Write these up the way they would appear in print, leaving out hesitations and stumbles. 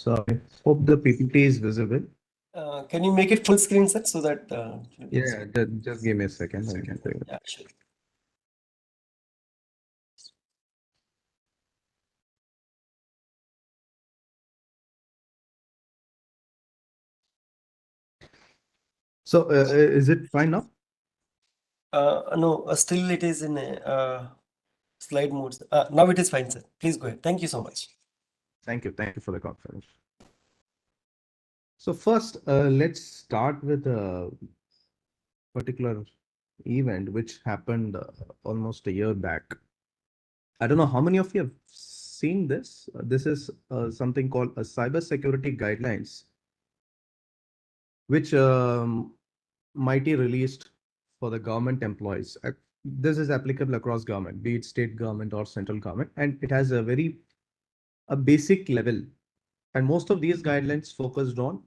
So I hope the PPT is visible. Can you make it full screen, sir, so that Yeah, just give me a second. I can do it. yeah, sure. So is it fine now? No, still it is in a slide mode. Now it is fine, sir. Please go ahead. Thank you so much. Thank you. Thank you for the confidence. So first, let's start with a particular event which happened almost a year back. I don't know how many of you have seen this. This is something called a cybersecurity guidelines, which MIT released for the government employees. This is applicable across government, be it state government or central government, and it has a basic level. And most of these guidelines focused on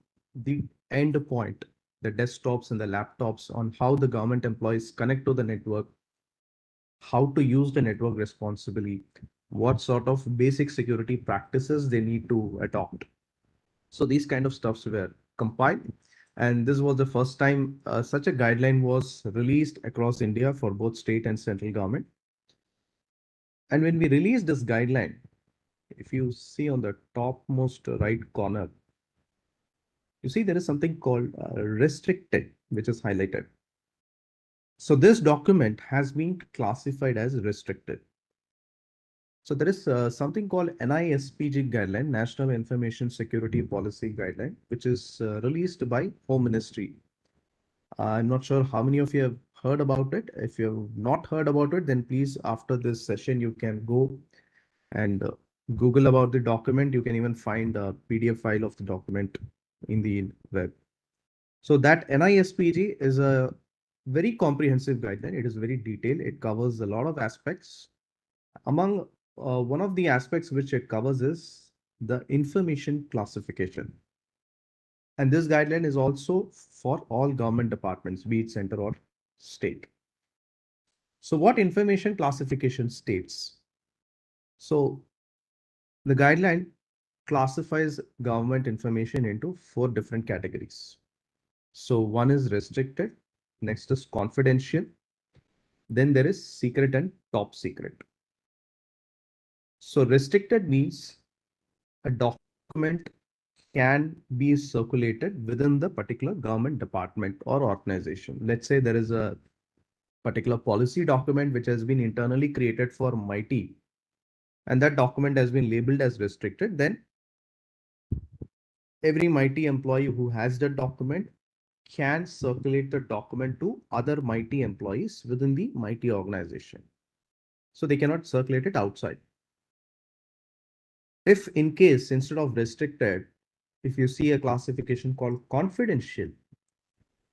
the end point, the desktops and the laptops, on how the government employees connect to the network, how to use the network responsibly, what sort of basic security practices they need to adopt. So these kind of stuffs were compiled. And this was the first time such a guideline was released across India for both state and central government. And when we released this guideline, if you see on the topmost right corner, you see there is something called restricted, which is highlighted. So this document has been classified as restricted. So there is something called NISPG guideline, National Information Security Policy Guideline, which is released by Home Ministry. I'm not sure how many of you have heard about it. If you have not heard about it, then please, after this session, you can go and Google about the document. You can even find a PDF file of the document in the web. So that NISPG is a very comprehensive guideline. It is very detailed. It covers a lot of aspects. Among one of the aspects which it covers is the information classification. And this guideline is also for all government departments, be it center or state. So what information classification states? So the guideline classifies government information into 4 different categories. So one is restricted, next is confidential, then there is secret and top secret. So restricted means a document can be circulated within the particular government department or organization. Let's say there is a particular policy document which has been internally created for MIT, and that document has been labeled as restricted, then every MIT employee who has that document can circulate the document to other MIT employees within the MIT organization. So they cannot circulate it outside. If in case instead of restricted, if you see a classification called confidential,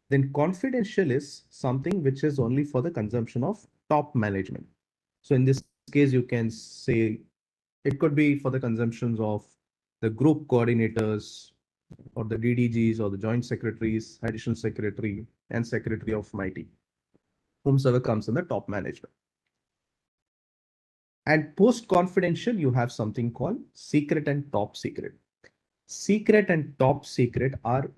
then confidential is something which is only for the consumption of top management. So in this case, you can say it could be for the consumptions of the group coordinators or the DDGs or the joint secretaries, additional secretary and secretary of MIT, whomsoever comes in the top management. And post confidential, you have something called secret and top secret. Secret and top secret are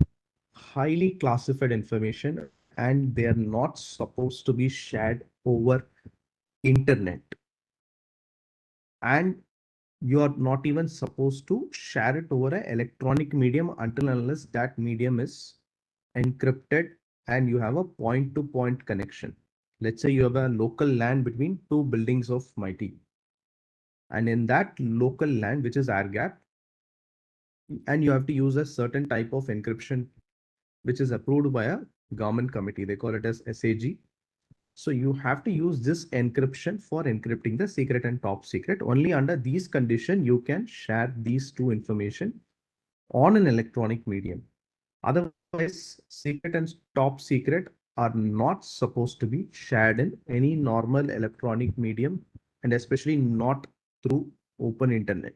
highly classified information and they are not supposed to be shared over internet. And you are not even supposed to share it over an electronic medium until unless that medium is encrypted and you have a point-to-point connection. Let's say you have a local LAN between 2 buildings of MIT. And in that local LAN, which is air gap, and you have to use a certain type of encryption, which is approved by a government committee. They call it as SAG. So you have to use this encryption for encrypting the secret and top secret. Only under these conditions, you can share these two information on an electronic medium. Otherwise, secret and top secret are not supposed to be shared in any normal electronic medium, and especially not through open internet.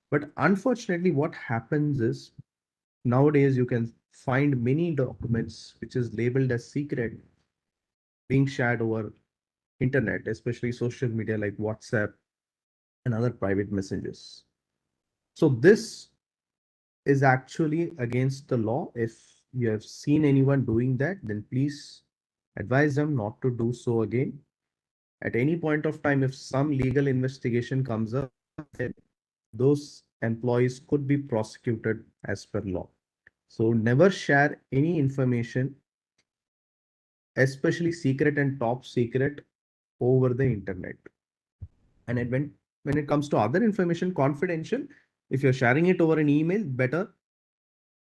But unfortunately, what happens is nowadays you can find many documents which is labeled as secret being shared over internet, especially social media like WhatsApp and other private messages. So this is actually against the law. If you have seen anyone doing that, then please advise them not to do so again. At any point of time, if some legal investigation comes up, then those employees could be prosecuted as per law. So never share any information, especially secret and top secret, over the internet. And when it comes to other information, confidential, if you're sharing it over an email, better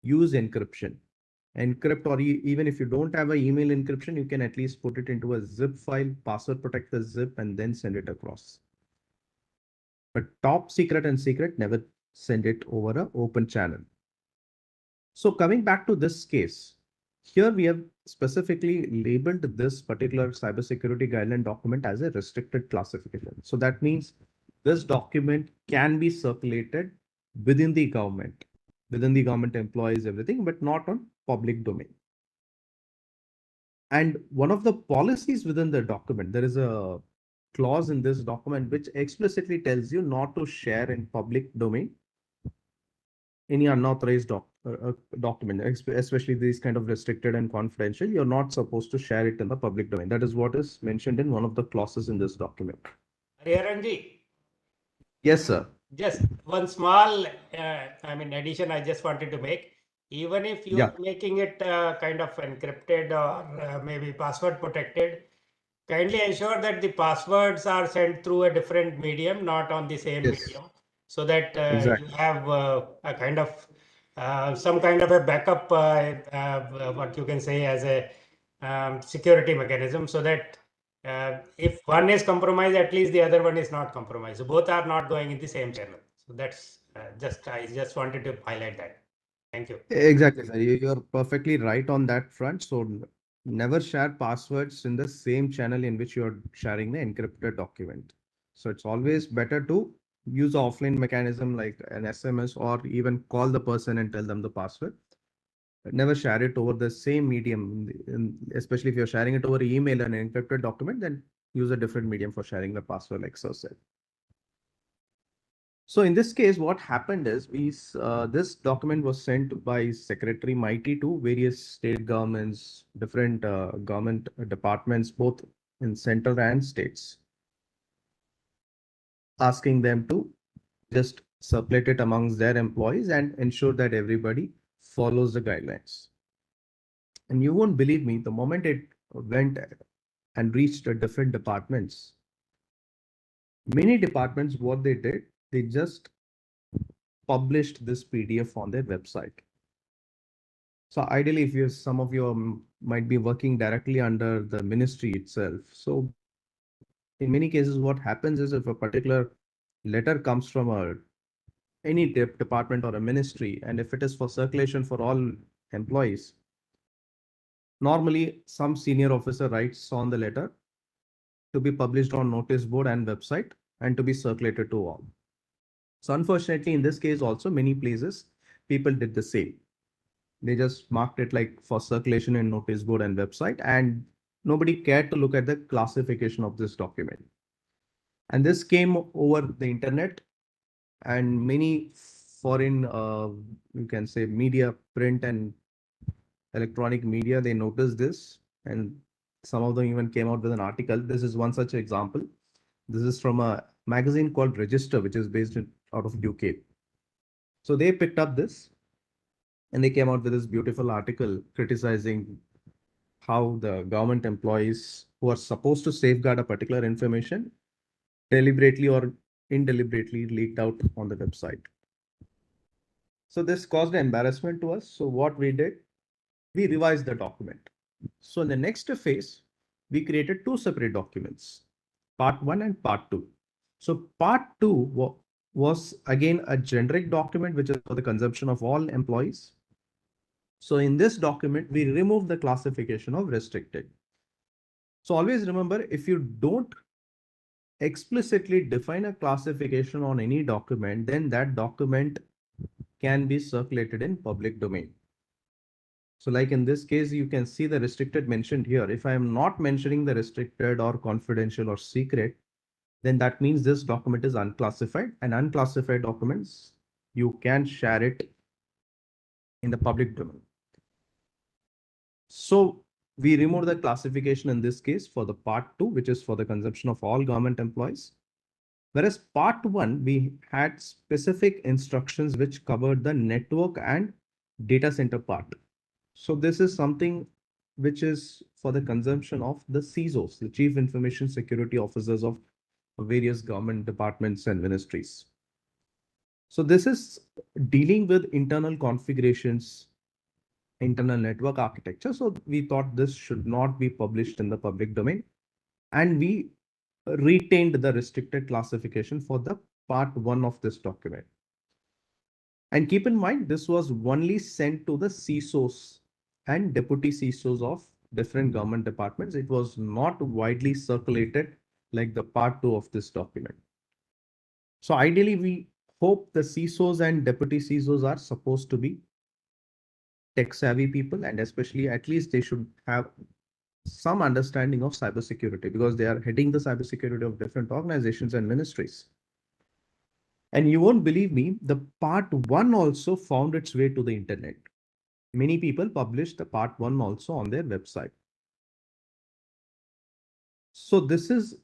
use encryption. Encrypt, or even if you don't have an email encryption, you can at least put it into a zip file, password protect the zip, and then send it across. But top secret and secret, never send it over an open channel. So coming back to this case, here we have specifically labeled this particular cybersecurity guideline document as a restricted classification. So that means this document can be circulated within the government employees, everything, but not on public domain. And one of the policies within the document, there is a clause in this document which explicitly tells you not to share in public domain any unauthorized document, especially these kind of restricted and confidential. You're not supposed to share it in the public domain. That is what is mentioned in one of the clauses in this document. Hariharanji, Yes, sir. just one small, addition I just wanted to make. Even if you Yeah. are making it kind of encrypted or maybe password protected, kindly ensure that the passwords are sent through a different medium, not on the same Yes. medium, so that Exactly. you have a kind of some kind of a backup, what you can say as a security mechanism, so that if one is compromised, at least the other one is not compromised. So both are not going in the same channel. So that's I just wanted to highlight that. Thank you. Exactly, sir. You're perfectly right on that front. So never share passwords in the same channel in which you're sharing the encrypted document. So it's always better to use offline mechanism like an SMS, or even call the person and tell them the password. Never share it over the same medium, especially if you're sharing it over email and an encrypted document, then use a different medium for sharing the password, like Sir said. So in this case, what happened is this document was sent by Secretary MeitY to various state governments, different government departments, both in central and states, asking them to just circulate it amongst their employees and ensure that everybody follows the guidelines. And you won't believe me, the moment it went and reached the different departments, many departments, what they did, they just published this PDF on their website. So ideally, if you, some of you might be working directly under the ministry itself. So in many cases, what happens is if a particular letter comes from any department or a ministry, and if it is for circulation for all employees, normally some senior officer writes on the letter to be published on notice board and website and to be circulated to all. So unfortunately, in this case also, many places people did the same. They just marked it like for circulation in notice board and website, and nobody cared to look at the classification of this document. And this came over the internet, and many foreign, you can say, media, print and electronic media, they noticed this, and some of them even came out with an article. This is one such example. This is from a magazine called Register, which is based out of UK. So they picked up this and they came out with this beautiful article criticizing how the government employees who are supposed to safeguard a particular information deliberately or indeliberately leaked out on the website. So this caused embarrassment to us. So what we did, we revised the document. So in the next phase, we created two separate documents, part 1 and part 2. So part 2 was again a generic document, which is for the consumption of all employees. So in this document, we remove the classification of restricted. So always remember, if you don't explicitly define a classification on any document, then that document can be circulated in public domain. So like in this case, you can see the restricted mentioned here. If I am not mentioning the restricted or confidential or secret, then that means this document is unclassified, and unclassified documents, you can share it in the public domain. So we remove the classification in this case for the part 2, which is for the consumption of all government employees. Whereas part 1, we had specific instructions which covered the network and data center part. So this is something which is for the consumption of the CISOs, the Chief Information Security Officers of various government departments and ministries. So this is dealing with internal configurations, internal network architecture. So we thought this should not be published in the public domain, and we retained the restricted classification for the part 1 of this document. And keep in mind, this was only sent to the CISOs and deputy CISOs of different government departments. It was not widely circulated like the part 2 of this document. So ideally, we hope the CISOs and deputy CISOs are supposed to be tech savvy people, and especially at least they should have some understanding of cybersecurity because they are heading the cybersecurity of different organizations and ministries. And you won't believe me, the part 1 also found its way to the internet. Many people published the part 1 also on their website. So this is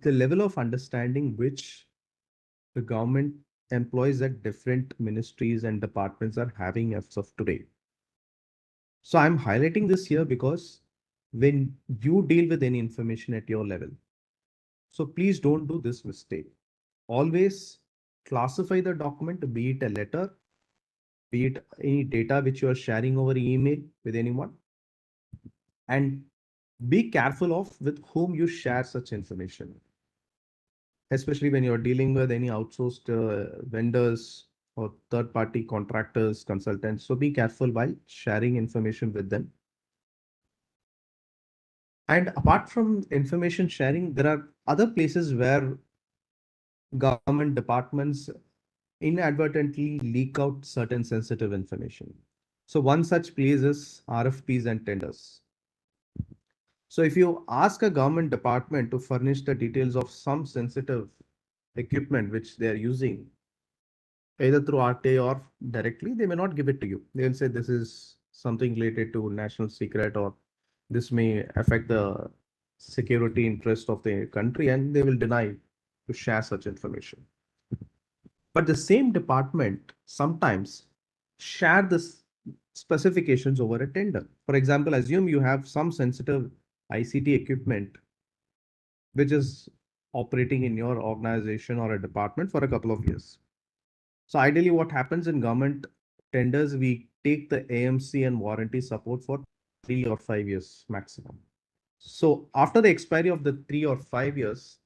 the level of understanding which the government employees at different ministries and departments are having as of today. So I'm highlighting this here because when you deal with any information at your level, so please don't do this mistake. Always classify the document, be it a letter, be it any data which you are sharing over email with anyone, and be careful of with whom you share such information, especially when you're dealing with any outsourced vendors or third-party contractors, consultants. So be careful while sharing information with them. And apart from information sharing, there are other places where government departments inadvertently leak out certain sensitive information. So one such place is RFPs and tenders. So if you ask a government department to furnish the details of some sensitive equipment which they are using, either through RTA or directly, they may not give it to you. They will say this is something related to national secret, or this may affect the security interest of the country, and they will deny to share such information. But the same department sometimes share the specifications over a tender. For example, assume you have some sensitive ICT equipment which is operating in your organization or a department for a couple of years. So ideally, what happens in government tenders, we take the AMC and warranty support for 3 or 5 years maximum. So after the expiry of the 3 or 5 years,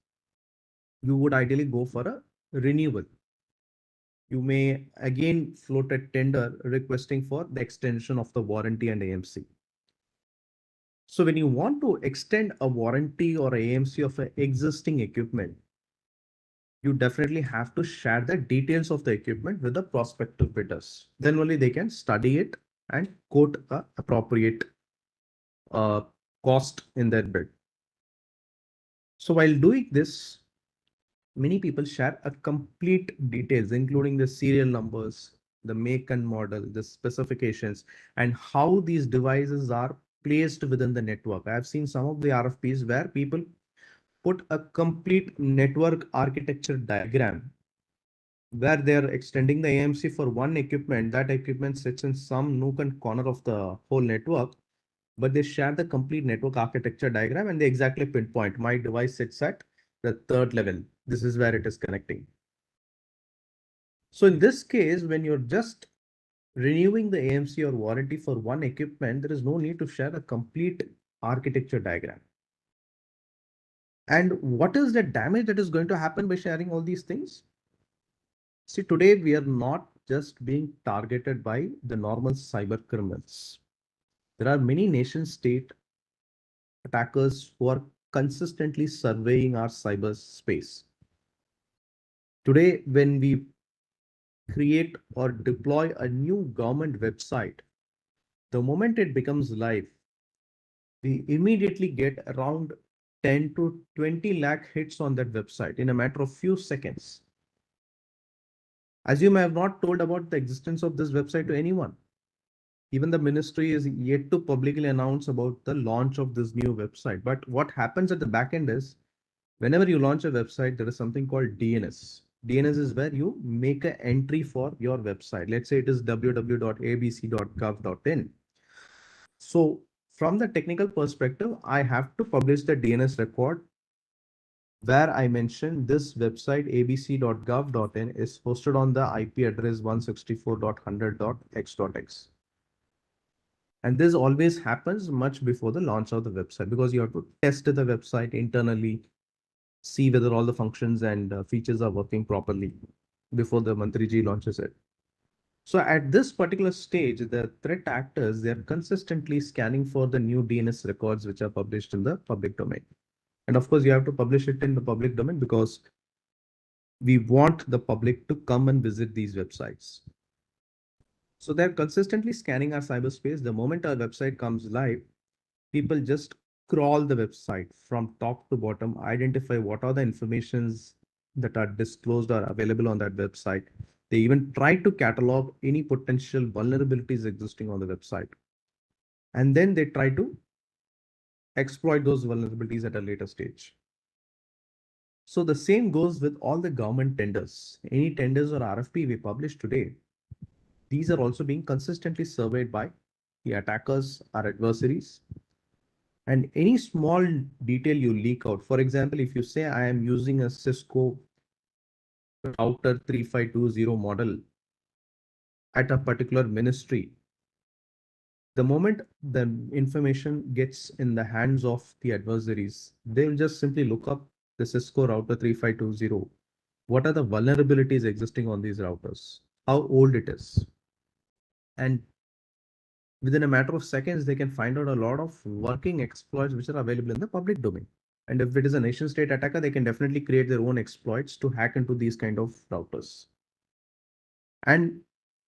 you would ideally go for a renewal. You may again float a tender requesting for the extension of the warranty and AMC. So when you want to extend a warranty or AMC of an existing equipment, you definitely have to share the details of the equipment with the prospective bidders. Then only they can study it and quote a appropriate cost in their bid. So while doing this, many people share a complete details, including the serial numbers, the make and model, the specifications, and how these devices are placed within the network. I've seen some of the RFPs where people put a complete network architecture diagram where they're extending the AMC for one equipment. That equipment sits in some nook and corner of the whole network, but they share the complete network architecture diagram and they exactly pinpoint my device sits at the 3rd level. This is where it is connecting. So in this case, when you're just renewing the AMC or warranty for one equipment, there is no need to share a complete architecture diagram. And what is the damage that is going to happen by sharing all these things? See, today we are not just being targeted by the normal cyber criminals. There are many nation state attackers who are consistently surveying our cyber space. Today, when we create or deploy a new government website, the moment it becomes live, we immediately get around 10 to 20 lakh hits on that website in a matter of few seconds. Assume I have not told about the existence of this website to anyone. Even the ministry is yet to publicly announce about the launch of this new website. But what happens at the back end is whenever you launch a website, there is something called DNS. DNS is where you make an entry for your website. Let's say it is www.abc.gov.in. So from the technical perspective, I have to publish the DNS record where I mentioned this website abc.gov.in is hosted on the IP address 164.100.x.x. And this always happens much before the launch of the website because you have to test the website internally, see whether all the functions and features are working properly before the Mantriji launches it. So at this particular stage, the threat actors, they're consistently scanning for the new DNS records which are published in the public domain. And of course, you have to publish it in the public domain because we want the public to come and visit these websites. So they're consistently scanning our cyberspace. The moment our website comes live, people just crawl the website from top to bottom, identify what are the informations that are disclosed or available on that website. They even try to catalog any potential vulnerabilities existing on the website. And then they try to exploit those vulnerabilities at a later stage. So the same goes with all the government tenders. Any tenders or RFP we publish today, these are also being consistently surveyed by the attackers, our adversaries. And any small detail you leak out, for example, if you say I am using a Cisco router 3520 model at a particular ministry, the moment the information gets in the hands of the adversaries, they will just simply look up the Cisco router 3520. What are the vulnerabilities existing on these routers? How old it is? And within a matter of seconds, they can find out a lot of working exploits which are available in the public domain. And if it is a nation state attacker, they can definitely create their own exploits to hack into these kind of routers. And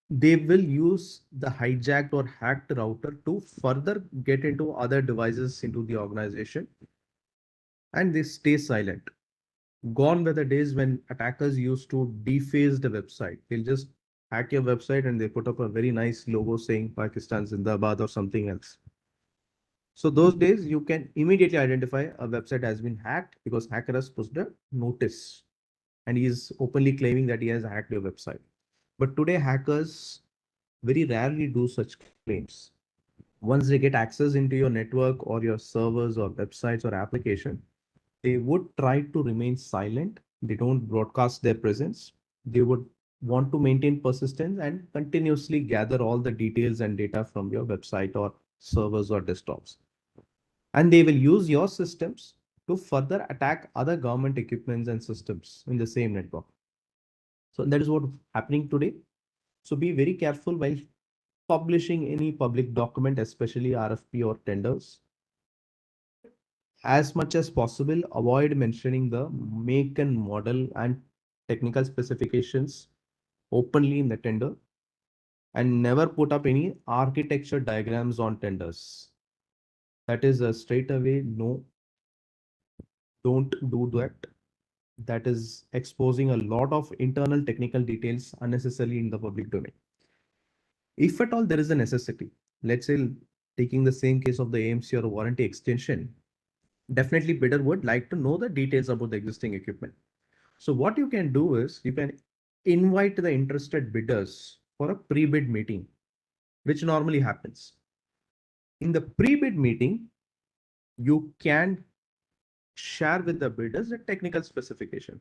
they will use the hijacked or hacked router to further get into other devices into the organization. And they stay silent. Gone were the days when attackers used to deface the website. They'll just hack your website and they put up a very nice logo saying Pakistan Zindabad or something else. So those days you can immediately identify a website has been hacked because hacker has pushed a notice and he is openly claiming that he has hacked your website. But today hackers very rarely do such claims. Once they get access into your network or your servers or websites or application, they would try to remain silent. They don't broadcast their presence. They would want to maintain persistence and continuously gather all the details and data from your website or servers or desktops. And they will use your systems to further attack other government equipments and systems in the same network. So that is what's happening today. So be very careful while publishing any public document, especially RFP or tenders. As much as possible, avoid mentioning the make and model and technical specifications openly in the tender, and never put up any architecture diagrams on tenders. That is a straight away no, don't do that. That is exposing a lot of internal technical details unnecessarily in the public domain. If at all there is a necessity, let's say taking the same case of the AMC or warranty extension, definitely bidder would like to know the details about the existing equipment. So what you can do is you can invite the interested bidders for a pre-bid meeting, which normally happens. In the pre-bid meeting, you can share with the bidders a technical specification.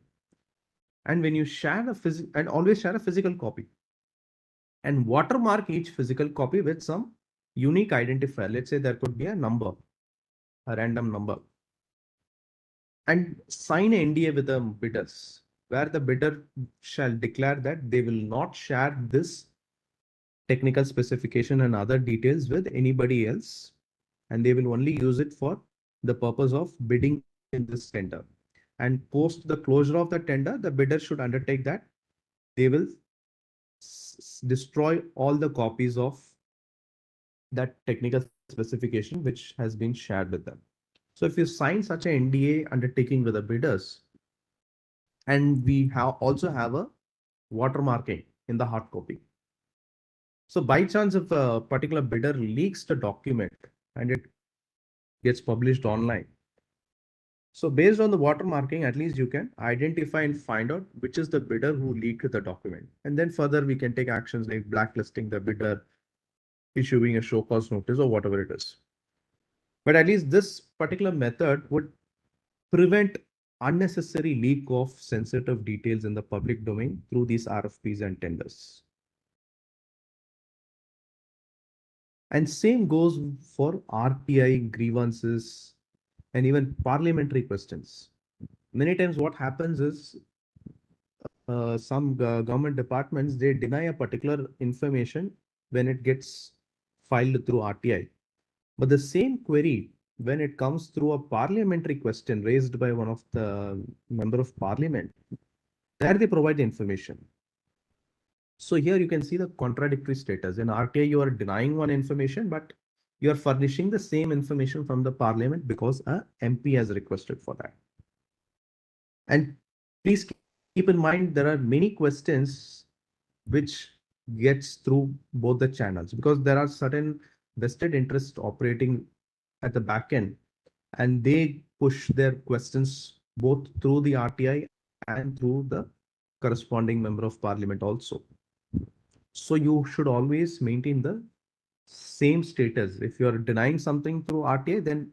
And when you share a physical, and always share a physical copy and watermark each physical copy with some unique identifier. Let's say there could be a number, a random number, and sign an NDA with the bidders where the bidder shall declare that they will not share this technical specification and other details with anybody else, and they will only use it for the purpose of bidding in this tender. And post the closure of the tender, the bidder should undertake that they will destroy all the copies of that technical specification which has been shared with them. So if you sign such an NDA undertaking with the bidders, and we also have a watermarking in the hard copy. So by chance, if a particular bidder leaks the document and it gets published online, so based on the watermarking, at least you can identify and find out which is the bidder who leaked the document. And then further, we can take actions like blacklisting the bidder, issuing a show cause notice or whatever it is. But at least this particular method would prevent unnecessary leak of sensitive details in the public domain through these RFPs and tenders. And same goes for RTI grievances and even parliamentary questions. Many times what happens is some government departments, they deny a particular information when it gets filed through RTI. But the same query, when it comes through a parliamentary question raised by one of the member of parliament, there they provide the information. So here you can see the contradictory status. In RTI, you are denying one information, but you are furnishing the same information from the parliament because a MP has requested for that. And please keep in mind, there are many questions which gets through both the channels because there are certain vested interests operating at the back end, and they push their questions both through the RTI and through the corresponding member of parliament also. So you should always maintain the same status. If you're denying something through RTI, then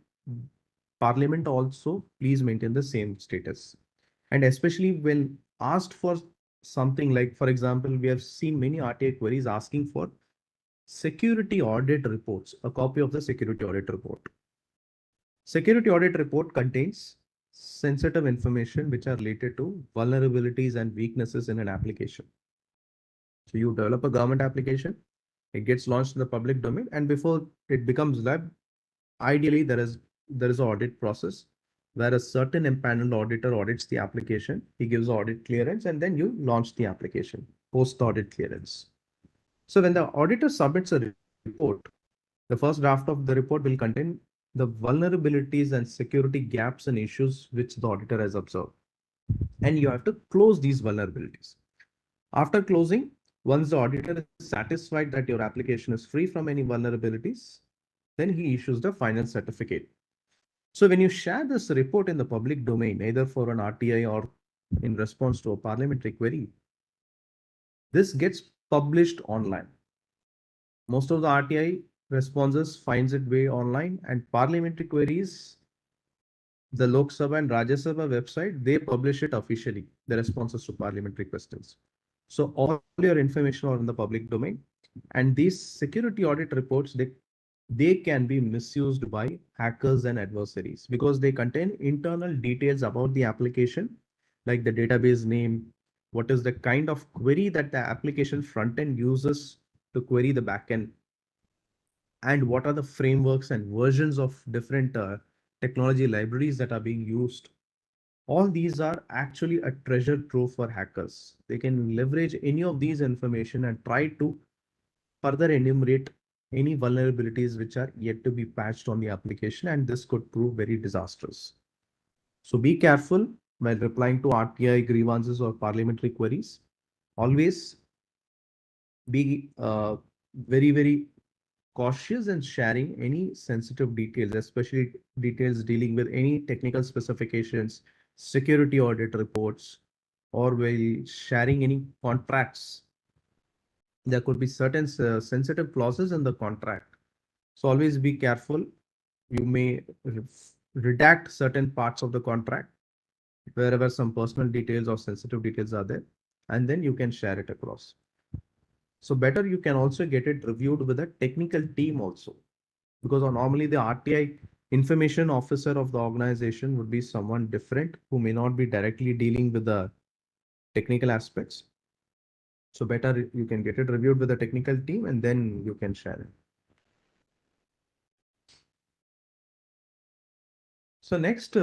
parliament also please maintain the same status. And especially when asked for something like, for example, we have seen many RTI queries asking for security audit reports, a copy of the security audit report. Security audit report contains sensitive information which are related to vulnerabilities and weaknesses in an application. So you develop a government application, it gets launched in the public domain, and before it becomes live, ideally there is an audit process where a certain empaneled auditor audits the application, he gives audit clearance, and then you launch the application post audit clearance. So when the auditor submits a report, the first draft of the report will contain the vulnerabilities and security gaps and issues which the auditor has observed. And you have to close these vulnerabilities. After closing, once the auditor is satisfied that your application is free from any vulnerabilities, then he issues the final certificate. So when you share this report in the public domain, either for an RTI or in response to a parliamentary query, this gets published online. Most of the RTI responses finds its way online, and parliamentary queries, the Lok Sabha and Rajya Sabha website, they publish it officially, the responses to parliamentary questions. So all your information are in the public domain, and these security audit reports, they can be misused by hackers and adversaries because they contain internal details about the application, like the database name, what is the kind of query that the application front end uses to query the backend, and what are the frameworks and versions of different technology libraries that are being used. All these are actually a treasure trove for hackers. They can leverage any of these information and try to further enumerate any vulnerabilities which are yet to be patched on the application, and this could prove very disastrous. So be careful while replying to RTI grievances or parliamentary queries. Always be very cautious in sharing any sensitive details, especially details dealing with any technical specifications, security audit reports, or while sharing any contracts. There could be certain sensitive clauses in the contract. So always be careful. You may redact certain parts of the contract wherever some personal details or sensitive details are there, and then you can share it across. So better you can also get it reviewed with a technical team also, because normally the RTI information officer of the organization would be someone different who may not be directly dealing with the technical aspects. So better you can get it reviewed with the technical team and then you can share it. So next,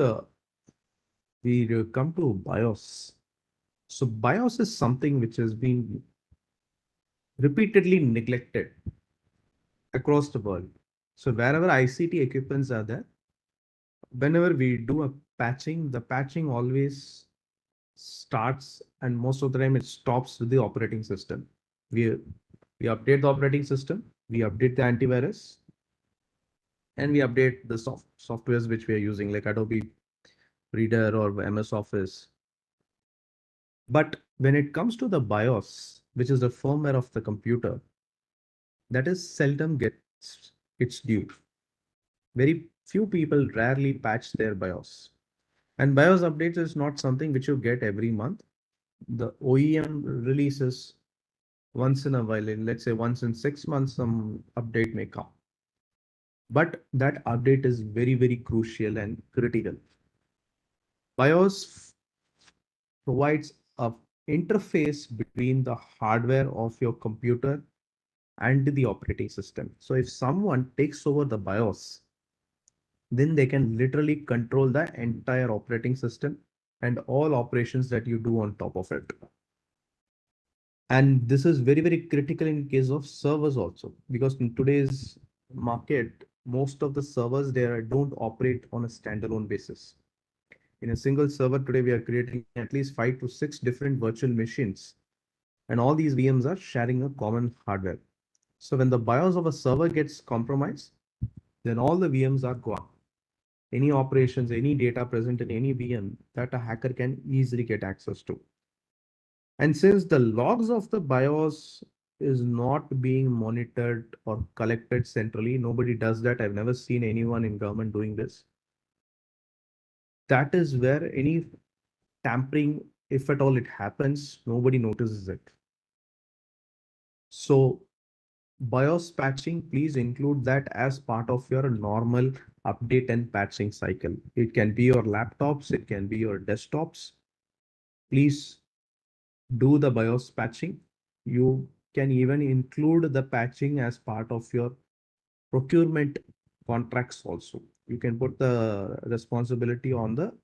we come to BIOS. So BIOS is something which has been repeatedly neglected across the world. So wherever ICT equipments are there, whenever we do a patching, the patching always starts and most of the time it stops with the operating system. We update the operating system, we update the antivirus, and we update the softwares which we are using, like Adobe Reader or MS Office. But when it comes to the BIOS, which is the firmware of the computer, that is seldom gets its due. Very few people rarely patch their BIOS. And BIOS updates is not something which you get every month. The OEM releases once in a while, let's say once in 6 months, some update may come. But that update is very, very crucial and critical. BIOS provides a interface between the hardware of your computer and the operating system. So if someone takes over the BIOS, then they can literally control the entire operating system and all operations that you do on top of it. And this is very, very critical in case of servers also, because in today's market, most of the servers there don't operate on a standalone basis. In a single server today, we are creating at least 5 to 6 different virtual machines, and all these VMs are sharing a common hardware. So when the BIOS of a server gets compromised, then all the VMs are gone. Any operations, any data present in any VM that a hacker can easily get access to. And since the logs of the BIOS is not being monitored or collected centrally, nobody does that. I've never seen anyone in government doing this. That is where any tampering, if at all it happens, nobody notices it. So BIOS patching, please include that as part of your normal update and patching cycle. It can be your laptops, it can be your desktops. Please do the BIOS patching. You can even include the patching as part of your procurement contracts also. You can put the responsibility on the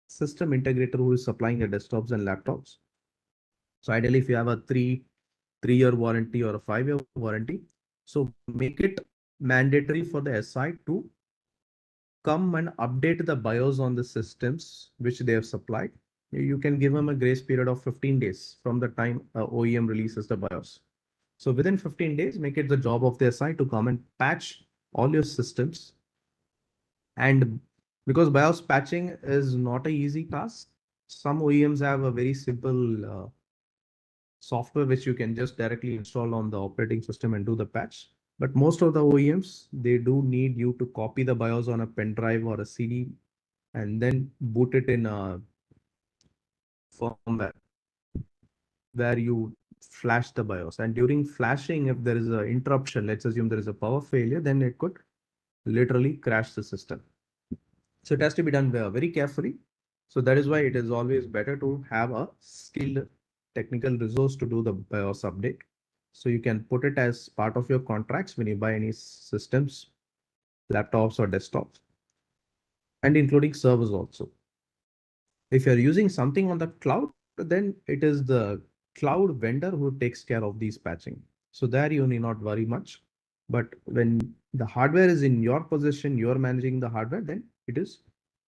system integrator who is supplying the desktops and laptops. So ideally, if you have a three-year warranty or a 5-year warranty, so make it mandatory for the SI to come and update the BIOS on the systems which they have supplied. You can give them a grace period of 15 days from the time OEM releases the BIOS. So within 15 days, make it the job of the SI to come and patch all your systems. And because BIOS patching is not an easy task, some OEMs have a very simple software which you can just directly install on the operating system and do the patch. But most of the OEMs, they do need you to copy the BIOS on a pen drive or a CD and then boot it in a firmware where you flash the BIOS. And during flashing, if there is an interruption, let's assume there is a power failure, then it could literally crash the system. So it has to be done very carefully. So that is why it is always better to have a skilled technical resource to do the BIOS update. So you can put it as part of your contracts when you buy any systems, laptops or desktops, and including servers also. If you're using something on the cloud, then it is the cloud vendor who takes care of these patching. So there you need not worry much. But when the hardware is in your possession, you're managing the hardware, then it is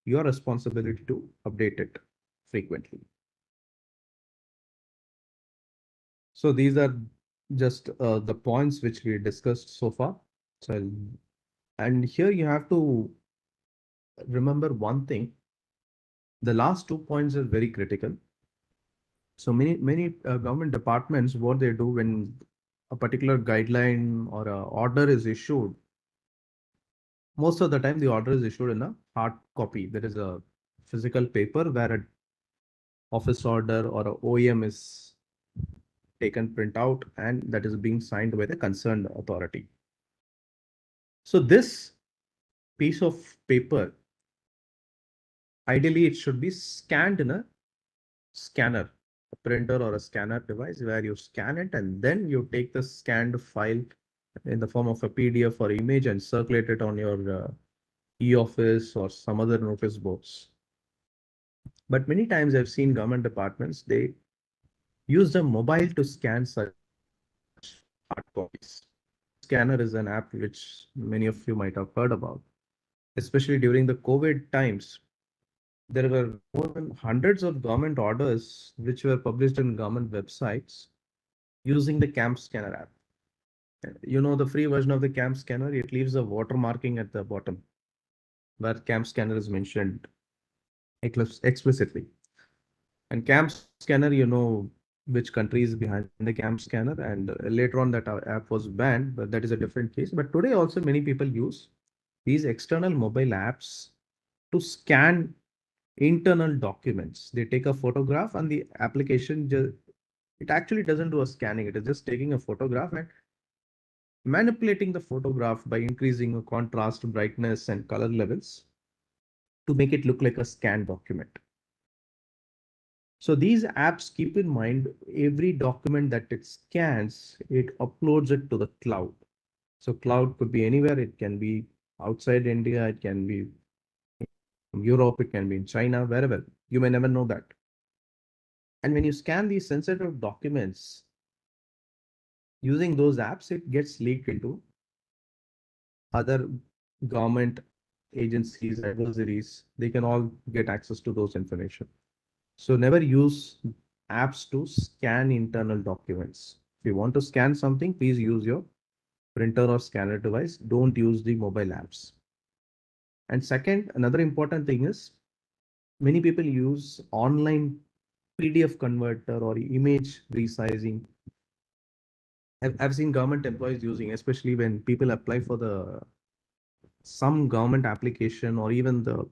your responsibility to update it frequently. So these are just the points which we discussed so far. So, and here you have to remember one thing. The last 2 points are very critical. So many government departments, what they do when a particular guideline or a order is issued, most of the time the order is issued in a hard copy. There is a physical paper where an office order or a OEM is taken printout and that is being signed by the concerned authority. So this piece of paper, ideally it should be scanned in a scanner, a printer or a scanner device where you scan it and then you take the scanned file in the form of a PDF or image and circulate it on your e-office or some other notice boards. But many times I've seen government departments, they use the mobile to scan such hard copies. Scanner is an app which many of you might have heard about, especially during the COVID times. There were more than hundreds of government orders which were published in government websites using the CAMP Scanner app. You know, the free version of the CAM scanner, it leaves a watermarking at the bottom where CAM scanner is mentioned explicitly. And CAM scanner, you know which country is behind the CAM scanner, and later on that our app was banned, but that is a different case. But today also many people use these external mobile apps to scan internal documents. They take a photograph and the application just, it actually doesn't do a scanning. It is just taking a photograph and manipulating the photograph by increasing the contrast, brightness, and color levels to make it look like a scanned document. So these apps, keep in mind, every document that it scans, it uploads it to the cloud. So cloud could be anywhere. It can be outside India. It can be in Europe. It can be in China, wherever. You may never know that. And when you scan these sensitive documents using those apps, it gets leaked into other government agencies, adversaries. They can all get access to those information. So never use apps to scan internal documents. If you want to scan something, please use your printer or scanner device. Don't use the mobile apps. And second, another important thing is many people use online PDF converter or image resizing. I've seen government employees using, especially when people apply for the some government application or even the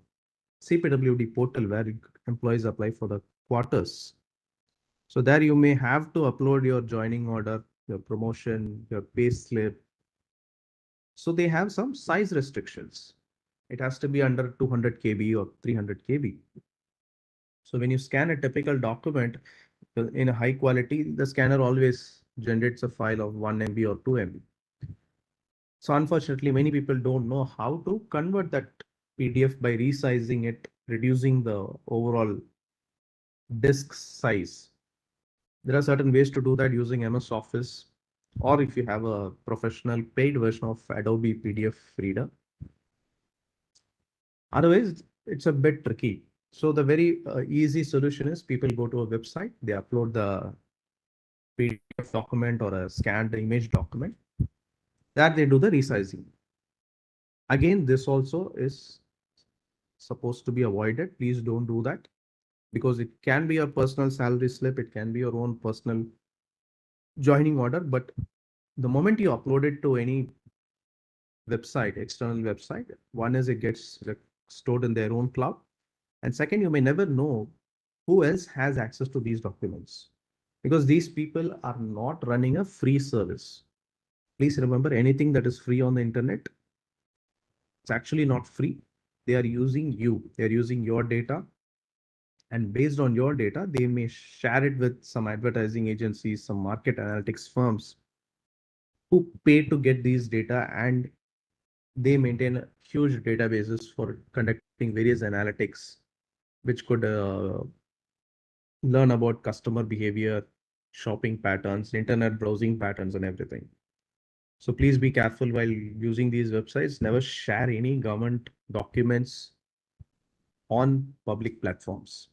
CPWD portal where employees apply for the quarters. So there you may have to upload your joining order, your promotion, your pay slip. So they have some size restrictions. It has to be under 200 KB or 300 KB. So when you scan a typical document in a high quality, the scanner always generates a file of 1 MB or 2 MB. So unfortunately, many people don't know how to convert that PDF by resizing it, reducing the overall disk size. There are certain ways to do that using MS Office, or if you have a professional paid version of Adobe PDF Reader. Otherwise, it's a bit tricky. So the very easy solution is people go to a website, they upload the PDF document or a scanned image document, that they do the resizing. Again, this also is supposed to be avoided. Please don't do that because it can be your personal salary slip, it can be your own personal joining order, but the moment you upload it to any website, external website, one is it gets stored in their own cloud, and second, you may never know who else has access to these documents because these people are not running a free service. Please remember, anything that is free on the internet, it's actually not free. They are using you, they're using your data, and based on your data, they may share it with some advertising agencies, some market analytics firms who pay to get these data, and they maintain huge databases for conducting various analytics, which could learn about customer behavior, shopping patterns, internet browsing patterns, and everything. So please be careful while using these websites. Never share any government documents on public platforms.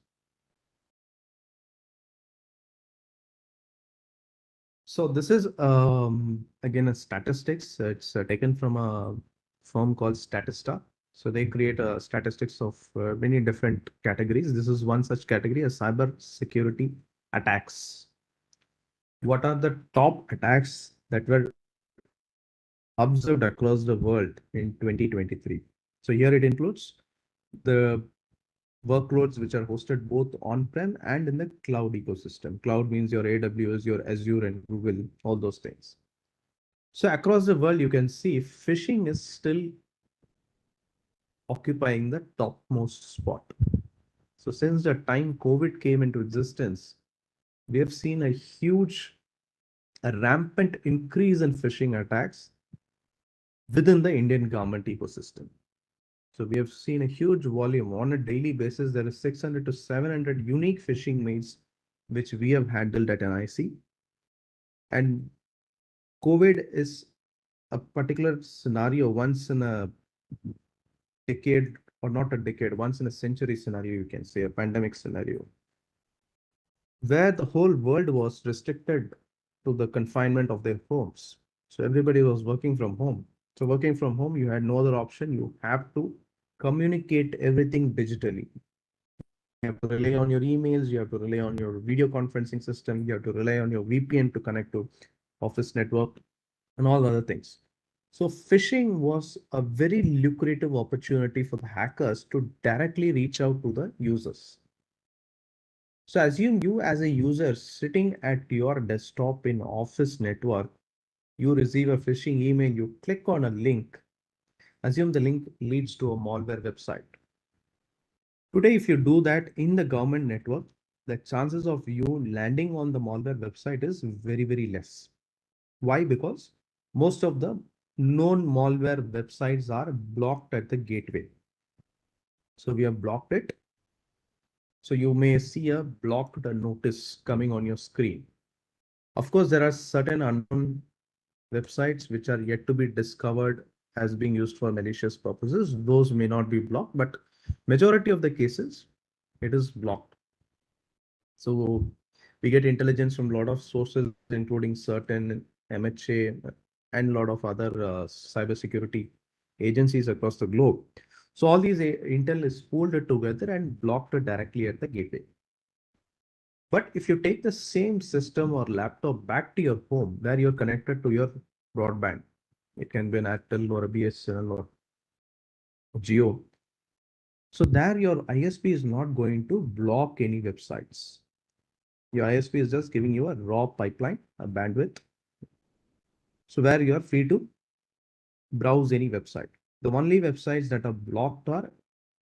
So this is again a statistics. It's taken from a firm called Statista. So they create statistics of many different categories. This is one such category, as cyber security attacks. What are the top attacks that were observed across the world in 2023? So here it includes the workloads which are hosted both on-prem and in the cloud ecosystem. Cloud means your AWS, your Azure, and Google, all those things. So across the world, you can see phishing is still occupying the topmost spot. So since the time COVID came into existence, we have seen a rampant increase in phishing attacks within the Indian government ecosystem. So we have seen a huge volume on a daily basis. There is 600 to 700 unique phishing mails, which we have handled at NIC. And COVID is a particular scenario once in a decade, or not a decade, once in a century scenario, you can say a pandemic scenario, where the whole world was restricted to the confinement of their homes. So everybody was working from home. So working from home, you had no other option. You have to communicate everything digitally. You have to rely on your emails, you have to rely on your video conferencing system, you have to rely on your VPN to connect to office network and all other things. So phishing was a very lucrative opportunity for the hackers to directly reach out to the users. So assume you as a user sitting at your desktop in office network, you receive a phishing email, you click on a link, assume the link leads to a malware website. Today, if you do that in the government network, the chances of you landing on the malware website is very, very less. Why? Because most of the known malware websites are blocked at the gateway. So we have blocked it. So you may see a blocked notice coming on your screen. Of course, there are certain unknown websites which are yet to be discovered as being used for malicious purposes. Those may not be blocked, but majority of the cases, it is blocked. So we get intelligence from a lot of sources, including certain MHA and a lot of other cybersecurity agencies across the globe. So all these intel is pooled together and blocked directly at the gateway. But if you take the same system or laptop back to your home where you're connected to your broadband, it can be an Airtel or a BSNL or Jio. So there your ISP is not going to block any websites. Your ISP is just giving you a raw pipeline, a bandwidth. So where you are free to browse any website. The only websites that are blocked are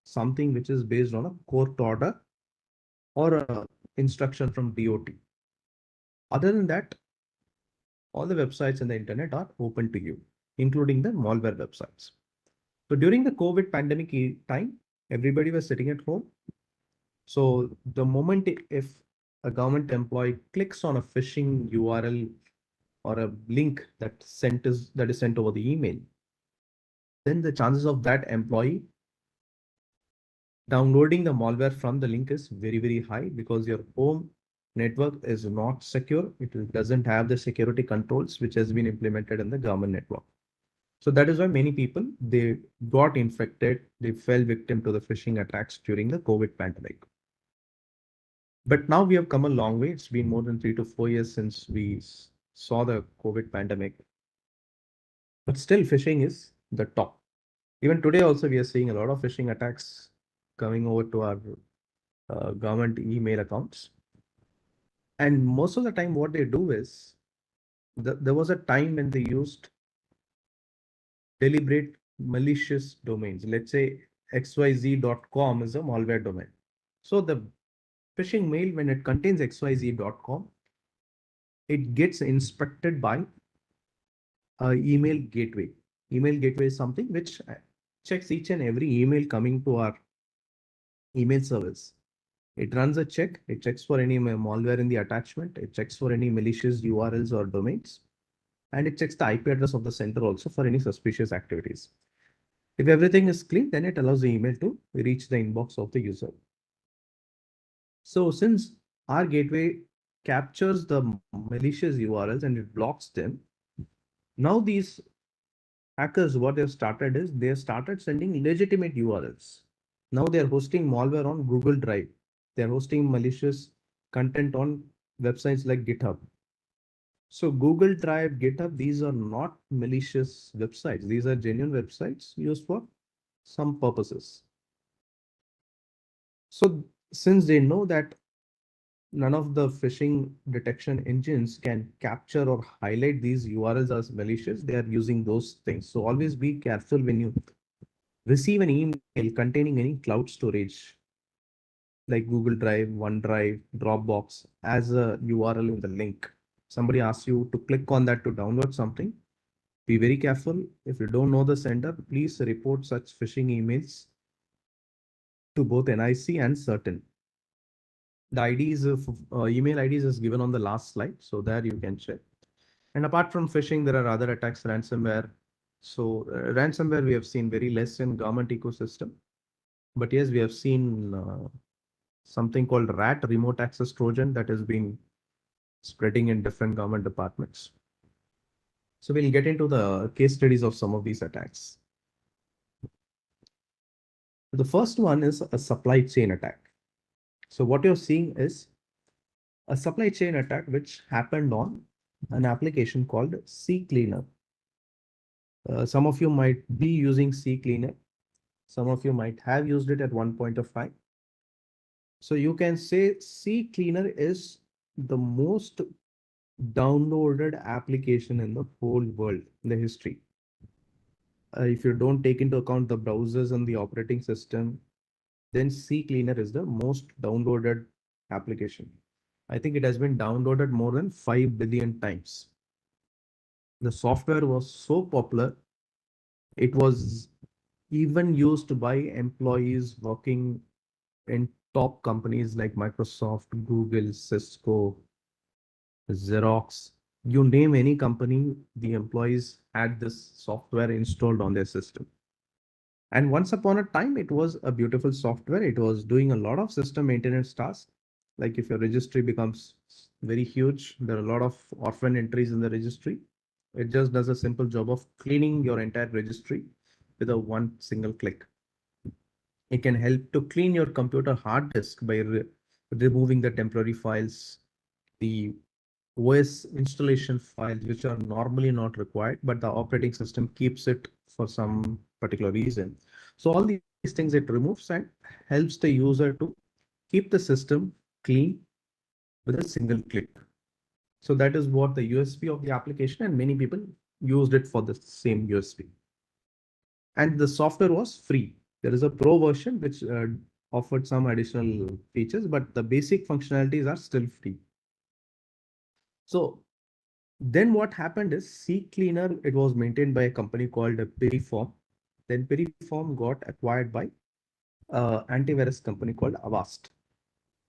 something which is based on a court order or a instruction from DOT. Other than that, all the websites in the internet are open to you, including the malware websites. So during the COVID pandemic time, everybody was sitting at home. So the moment if a government employee clicks on a phishing URL or a link that is sent over the email, then the chances of that employee downloading the malware from the link is very, very high because your home network is not secure. It doesn't have the security controls which has been implemented in the government network. So that is why many people, they got infected, they fell victim to the phishing attacks during the COVID pandemic. But now we have come a long way. It's been more than 3 to 4 years since we saw the COVID pandemic. But still phishing is the top. Even today also we are seeing a lot of phishing attacks coming over to our government email accounts. And most of the time what they do is, there was a time when they used deliberate malicious domains. Let's say xyz.com is a malware domain. So the phishing mail, when it contains xyz.com, it gets inspected by email gateway. Email gateway is something which checks each and every email coming to our email service. It runs a check. It checks for any malware in the attachment. It checks for any malicious URLs or domains. And it checks the IP address of the sender also for any suspicious activities. If everything is clean, then it allows the email to reach the inbox of the user. So since our gateway captures the malicious URLs and it blocks them, now these hackers, what they've started is they have started sending legitimate URLs. Now they're hosting malware on Google Drive. They're hosting malicious content on websites like GitHub. So Google Drive, GitHub, these are not malicious websites. These are genuine websites used for some purposes. So since they know that none of the phishing detection engines can capture or highlight these URLs as malicious, they are using those things. So always be careful when you receive an email containing any cloud storage like Google Drive, OneDrive, Dropbox as a URL in the link. Somebody asks you to click on that to download something. Be very careful. If you don't know the sender, please report such phishing emails to both NIC and CERT-In. The IDs of email IDs is given on the last slide, so there you can check. And apart from phishing, there are other attacks, ransomware. So ransomware we have seen very less in government ecosystem, but yes, we have seen something called RAT, remote access Trojan, that has been spreading in different government departments. So we'll get into the case studies of some of these attacks. The first one is a supply chain attack. So what you're seeing is a supply chain attack which happened on an application called CCleaner. Some of you might be using CCleaner. Some of you might have used it at one point of time. So you can say CCleaner is the most downloaded application in the whole world, in the history. If you don't take into account the browsers and the operating system, then CCleaner is the most downloaded application. I think it has been downloaded more than 5 billion times. The software was so popular, it was even used by employees working in top companies like Microsoft, Google, Cisco, Xerox. You name any company, the employees had this software installed on their system. And once upon a time, it was a beautiful software. It was doing a lot of system maintenance tasks. Like if your registry becomes very huge, there are a lot of orphan entries in the registry. It just does a simple job of cleaning your entire registry with a one single click. It can help to clean your computer hard disk by removing the temporary files, the OS installation files, which are normally not required, but the operating system keeps it for some particular reason. So all these things it removes and helps the user to keep the system clean with a single click. So that is what the USP of the application, and many people used it for the same USP. And the software was free. There is a pro version which offered some additional features, but the basic functionalities are still free. So then what happened is CCleaner, it was maintained by a company called Piriform. Then Piriform got acquired by antivirus company called Avast.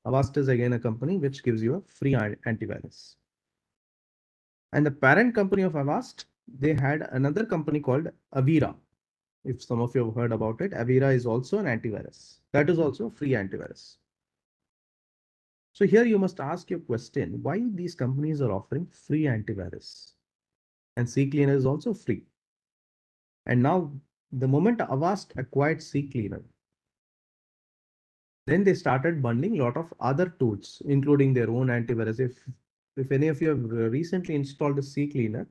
Avast is again a company which gives you a free antivirus. And the parent company of Avast, they had another company called Avira. If some of you have heard about it, Avira is also an antivirus. That is also a free antivirus. So here you must ask your question, why these companies are offering free antivirus? And CCleaner is also free. And now the moment Avast acquired CCleaner, then they started bundling a lot of other tools, including their own antivirus. If any of you have recently installed a CCleaner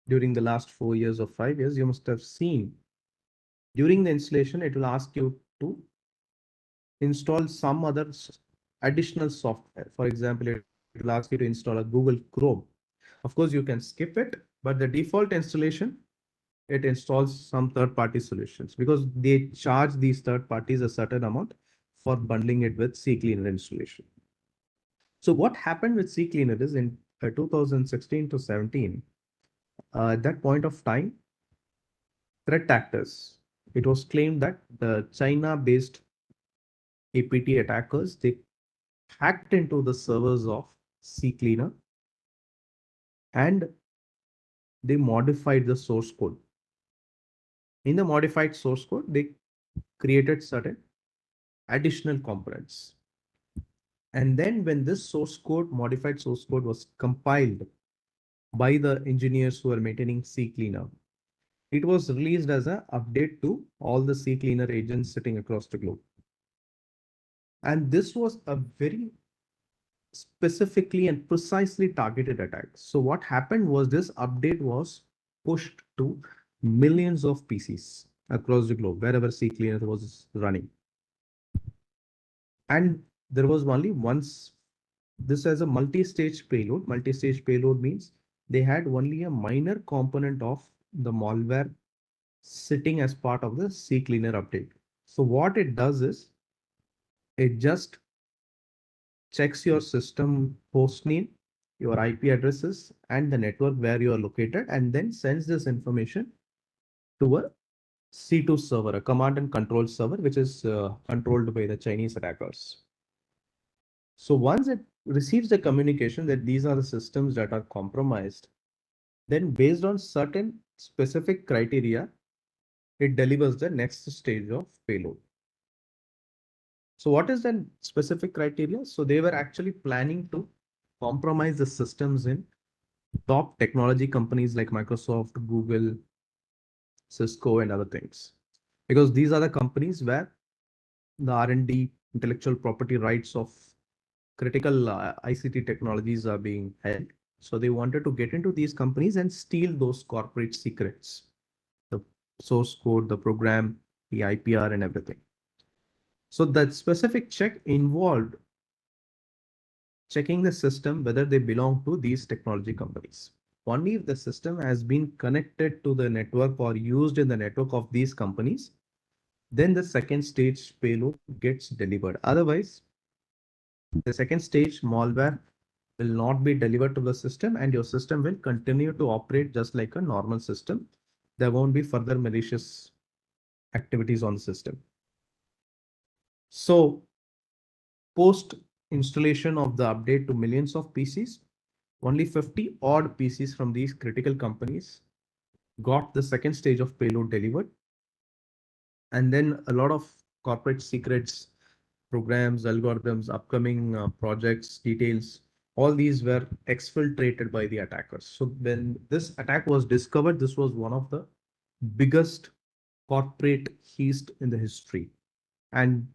during the last 4 years or 5 years, you must have seen during the installation, it will ask you to install some other additional software. For example, it will ask you to install a Google Chrome. Of course, you can skip it, but the default installation, it installs some third-party solutions because they charge these third parties a certain amount for bundling it with CCleaner installation. So what happened with CCleaner is in 2016 to 17, at that point of time, threat actors, it was claimed that the China-based APT attackers, they hacked into the servers of CCleaner and they modified the source code. In the modified source code, they created certain additional components. And then when this source code, modified source code was compiled by the engineers who are maintaining CCleaner, it was released as an update to all the CCleaner agents sitting across the globe. And this was a very specifically and precisely targeted attack. So what happened was this update was pushed to millions of PCs across the globe, wherever CCleaner was running. And there was only once, this as a multi-stage payload. Multi-stage payload means they had only a minor component of the malware sitting as part of the CCleaner update. So what it does is it just checks your system host name, your IP addresses, and the network where you are located, and then sends this information to a C2 server, a command and control server, which is controlled by the Chinese attackers. So once it receives the communication that these are the systems that are compromised, then based on certain specific criteria, it delivers the next stage of payload. So what is the specific criteria? So they were actually planning to compromise the systems in top technology companies like Microsoft, Google, Cisco, and other things. Because these are the companies where the R&D, intellectual property rights of critical ICT technologies are being held. So they wanted to get into these companies and steal those corporate secrets, the source code, the program, the IPR, and everything. So that specific check involved checking the system whether they belong to these technology companies. Only if the system has been connected to the network or used in the network of these companies, then the second stage payload gets delivered. Otherwise, the second stage malware will not be delivered to the system and your system will continue to operate just like a normal system. There won't be further malicious activities on the system. So post installation of the update to millions of PCs, only 50 odd PCs from these critical companies got the second stage of payload delivered. And then a lot of corporate secrets, programs, algorithms, upcoming projects, details, all these were exfiltrated by the attackers. So when this attack was discovered, this was one of the biggest corporate heist in the history. And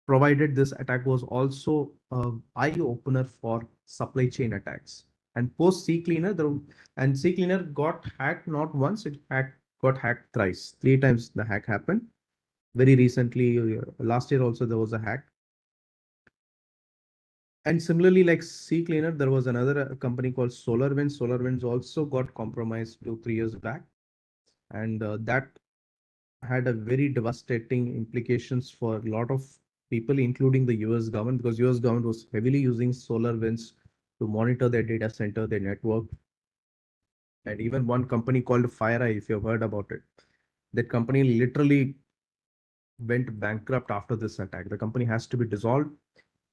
provided this attack was also an eye opener for supply chain attacks. And post CCleaner, and CCleaner got hacked not once, got hacked thrice. 3 times the hack happened. Very recently, last year also there was a hack. And similarly, like CCleaner, there was another company called SolarWinds. SolarWinds also got compromised 2-3 years back. And that had a very devastating implications for a lot of people, including the US government, because US government was heavily using SolarWinds to monitor their data center, their network. And even one company called FireEye, if you've heard about it, that company literally went bankrupt after this attack. The company has to be dissolved,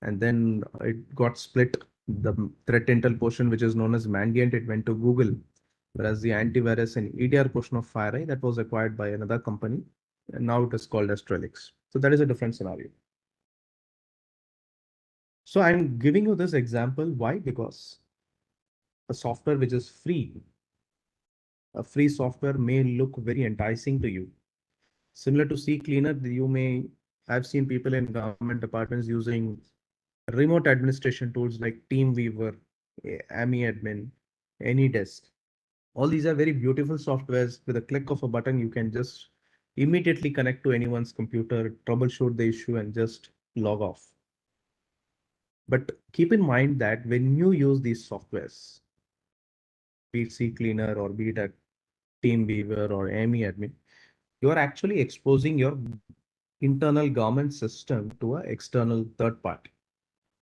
and then it got split. The threat intel portion, which is known as Mandiant, it went to Google, whereas the antivirus and EDR portion of FireEye that was acquired by another company, and now it is called as Trellix. So that is a different scenario. So I'm giving you this example. Why? Because a software which is free, a free software may look very enticing to you. Similar to CCleaner, you may, I've seen people in government departments using remote administration tools like TeamViewer, AmiAdmin, AnyDesk. All these are very beautiful softwares. With a click of a button, you can just immediately connect to anyone's computer, troubleshoot the issue, and just log off. But keep in mind that when you use these softwares, be it CCleaner or be it a TeamViewer or AmiAdmin, you are actually exposing your internal government system to an external third party.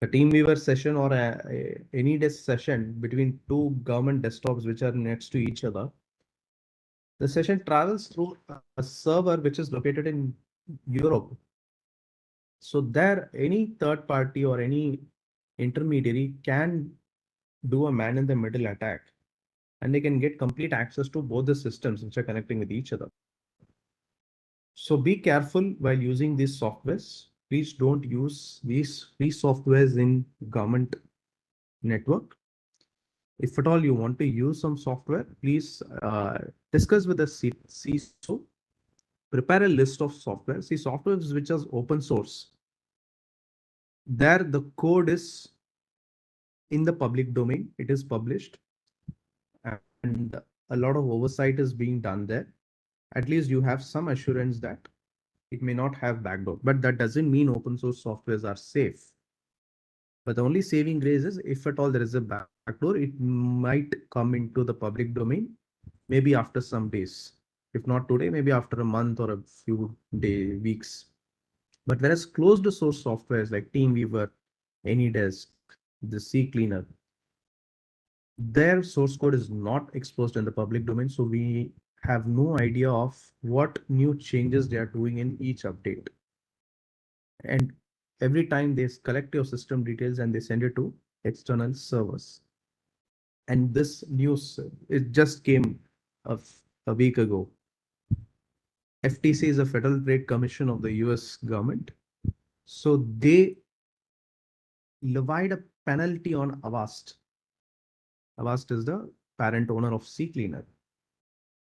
A TeamViewer session or any desk session between two government desktops which are next to each other, the session travels through a server which is located in Europe. So there, any third party or any intermediary can do a man-in-the-middle attack, and they can get complete access to both the systems which are connecting with each other. So be careful while using these softwares. Please don't use these free softwares in government network. If at all you want to use some software, please discuss with the CISO. Prepare a list of software. See, softwares which are open source, there the code is in the public domain. It is published, and a lot of oversight is being done there. At least you have some assurance that it may not have backdoor, but that doesn't mean open source softwares are safe. But the only saving grace is if at all there is a backdoor, it might come into the public domain, maybe after some days. If not today, maybe after a month or a few weeks. But whereas closed source softwares like TeamViewer, AnyDesk, the CCleaner, their source code is not exposed in the public domain. So we have no idea of what new changes they are doing in each update. And every time they collect your system details and they send it to external servers. And this news, it just came a week ago. FTC is a Federal Trade Commission of the US government. So they levied a penalty on Avast. Avast is the parent owner of CCleaner.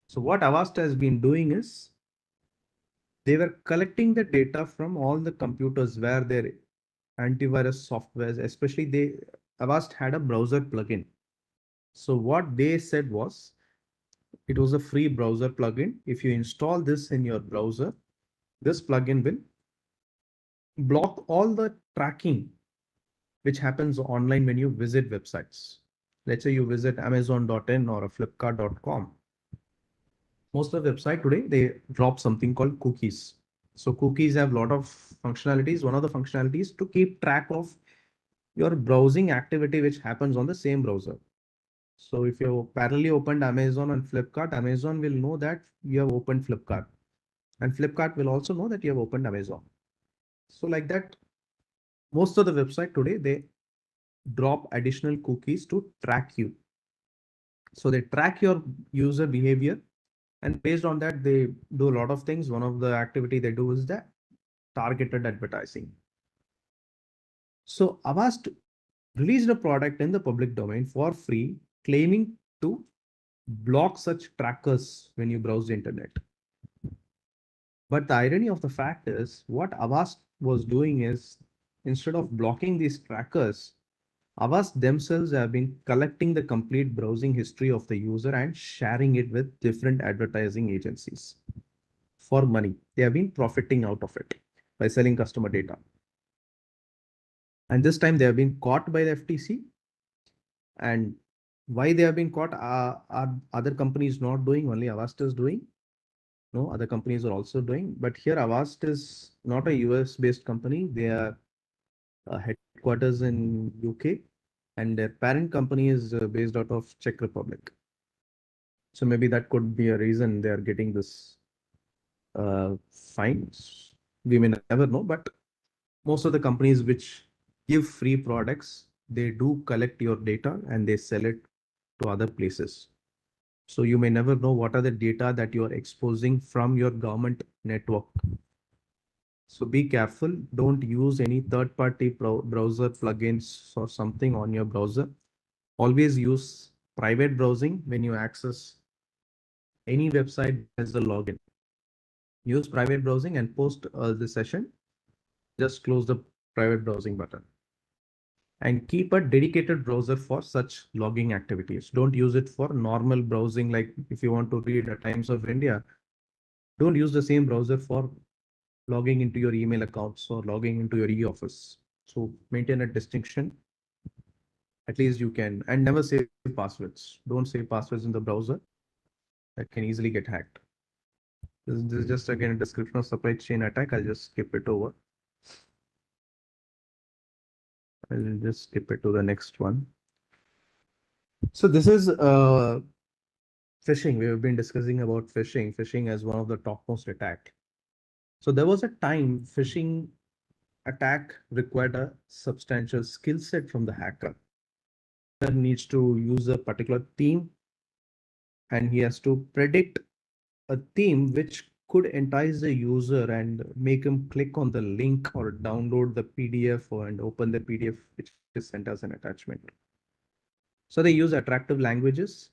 So what Avast has been doing is they were collecting the data from all the computers where their antivirus softwares, especially Avast had a browser plugin. So what they said was it was a free browser plugin. If you install this in your browser, this plugin will block all the tracking which happens online when you visit websites. Let's say you visit Amazon.in or a Flipkart.com. Most of the website today, they drop something called cookies. So cookies have a lot of functionalities. One of the functionalities to keep track of your browsing activity which happens on the same browser. So if you parallelly opened Amazon and Flipkart, Amazon will know that you have opened Flipkart, and Flipkart will also know that you have opened Amazon. So like that, most of the website today, they drop additional cookies to track you. So they track your user behavior, and based on that, they do a lot of things. One of the activity they do is that targeted advertising. So Avast released a product in the public domain for free, claiming to block such trackers when you browse the internet. But the irony of the fact is what Avast was doing is instead of blocking these trackers, Avast themselves have been collecting the complete browsing history of the user and sharing it with different advertising agencies for money. They have been profiting out of it by selling customer data. And this time they have been caught by the FTC. And why they have been caught are other companies not doing, only Avast is doing. No, other companies are also doing. But here Avast is not a US based company. They are headquarters in UK, and their parent company is based out of Czech Republic. So maybe that could be a reason they are getting this fines. We may never know, but most of the companies which give free products, they do collect your data and they sell it to other places. So you may never know what are the data that you are exposing from your government network. So be careful. Don't use any third-party browser plugins or something on your browser. Always use private browsing when you access any website as a login. Use private browsing and post the session. Just close the private browsing button. And keep a dedicated browser for such logging activities. Don't use it for normal browsing. Like if you want to read the Times of India, don't use the same browser for logging into your email accounts or logging into your e-office. So maintain a distinction. At least you can, and never save passwords. Don't save passwords in the browser that can easily get hacked. This is just again a description of supply chain attack. I'll just skip it over. I'll just skip it to the next one. So this is phishing. We have been discussing about phishing as one of the topmost attack. So there was a time phishing attack required a substantial skill set from the hacker. That needs to use a particular theme, and he has to predict a theme which could entice the user and make him click on the link or download the PDF and open the PDF which is sent as an attachment. So they use attractive languages,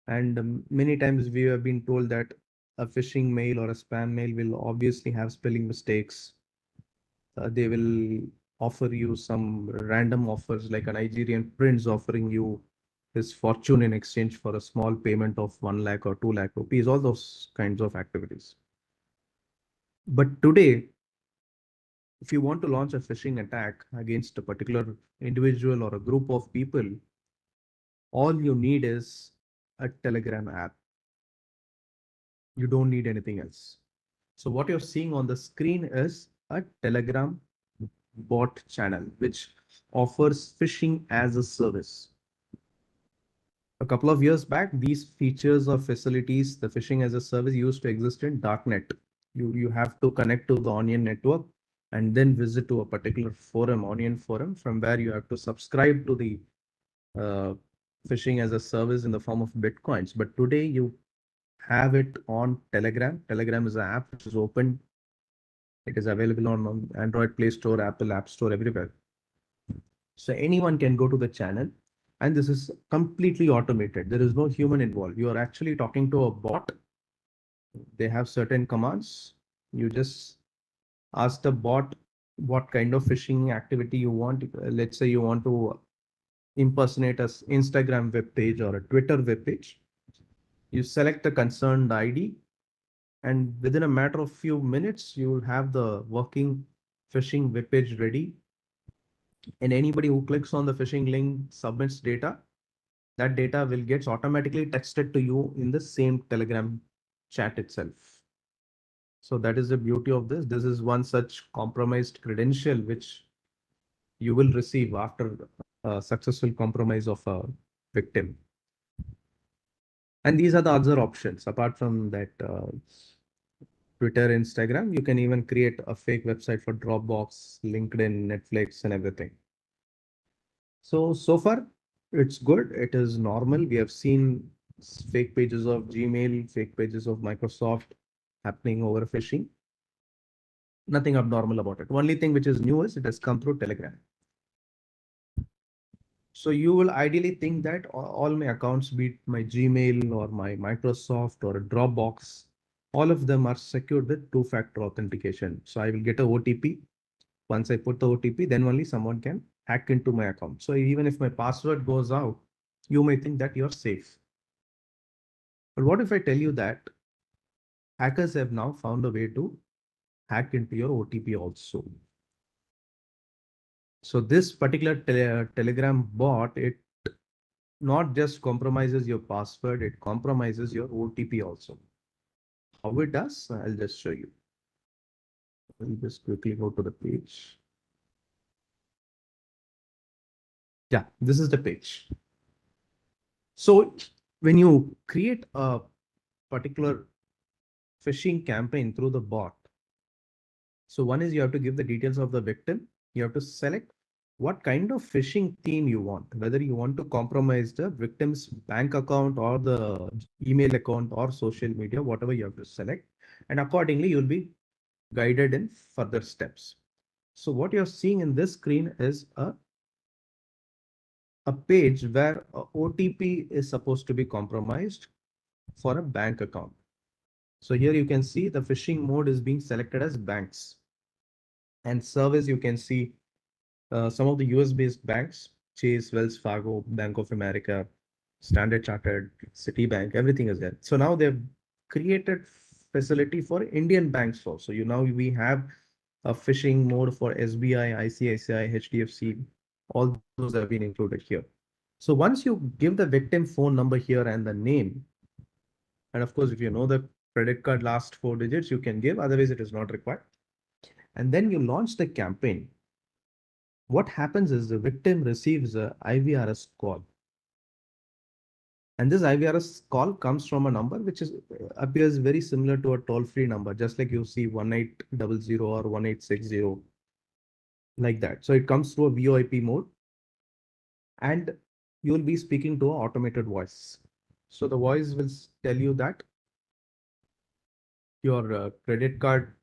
and many times we have been told that a phishing mail or a spam mail will obviously have spelling mistakes. They will offer you some random offers, like a Nigerian prince offering you his fortune in exchange for a small payment of 1 lakh or 2 lakh rupees, all those kinds of activities. But today, if you want to launch a phishing attack against a particular individual or a group of people, all you need is a Telegram app. You don't need anything else. So what you're seeing on the screen is a Telegram bot channel, which offers phishing as a service. A couple of years back, these features or facilities, the phishing as a service used to exist in darknet. You have to connect to the Onion network and then visit to a particular forum, Onion forum, from where you have to subscribe to the uh, phishing as a service in the form of Bitcoins. But today you have it on Telegram. Telegram is an app which is open. It is available on Android Play Store, Apple App Store, everywhere. So anyone can go to the channel And this is completely automated. There is no human involved. You are actually talking to a bot. They have certain commands. You just ask the bot what kind of phishing activity you want. Let's say you want to impersonate a Instagram web page or a Twitter web page. You select the concerned ID, and within a matter of few minutes, you will have the working phishing web page ready. And anybody who clicks on the phishing link submits data. That data will get automatically texted to you in the same Telegram chat itself. So that is the beauty of this. This is one such compromised credential which you will receive after a successful compromise of a victim. And these are the other options apart from that Twitter, Instagram. You can even create a fake website for Dropbox, LinkedIn, Netflix, and everything. So far, it's good. It is normal. We have seen fake pages of Gmail, fake pages of Microsoft happening over phishing. Nothing abnormal about it. Only thing which is new is it has come through Telegram. So you will ideally think that all my accounts, be it my Gmail or my Microsoft or a Dropbox, all of them are secured with two-factor authentication. So I will get a OTP. Once I put the OTP, then only someone can hack into my account. So even if my password goes out, you may think that you're safe. But what if I tell you that hackers have now found a way to hack into your OTP also? So this particular Telegram bot, it not just compromises your password, it compromises your OTP also. How it does, I'll just show you. I'll just quickly go to the page. Yeah, this is the page. So when you create a particular phishing campaign through the bot, so one is you have to give the details of the victim. You have to select what kind of phishing theme you want, whether you want to compromise the victim's bank account or the email account or social media, whatever you have to select. And accordingly, you'll be guided in further steps. So what you're seeing in this screen is a page where a OTP is supposed to be compromised for a bank account. So here you can see the phishing mode is being selected as banks. And service, you can see some of the US-based banks, Chase, Wells Fargo, Bank of America, Standard Chartered, Citibank, everything is there. So now they've created facility for Indian banks also. Now we have a phishing mode for SBI, ICICI, HDFC, all those have been included here. So once you give the victim phone number here and the name, and of course, if you know the credit card last 4 digits, you can give, otherwise it is not required. And then you launch the campaign. What happens is the victim receives a IVRS call. And this IVRS call comes from a number which appears very similar to a toll-free number, just like you see 1800 or 1860, like that. So it comes through a VoIP mode, and you will be speaking to an automated voice. So the voice will tell you that your credit card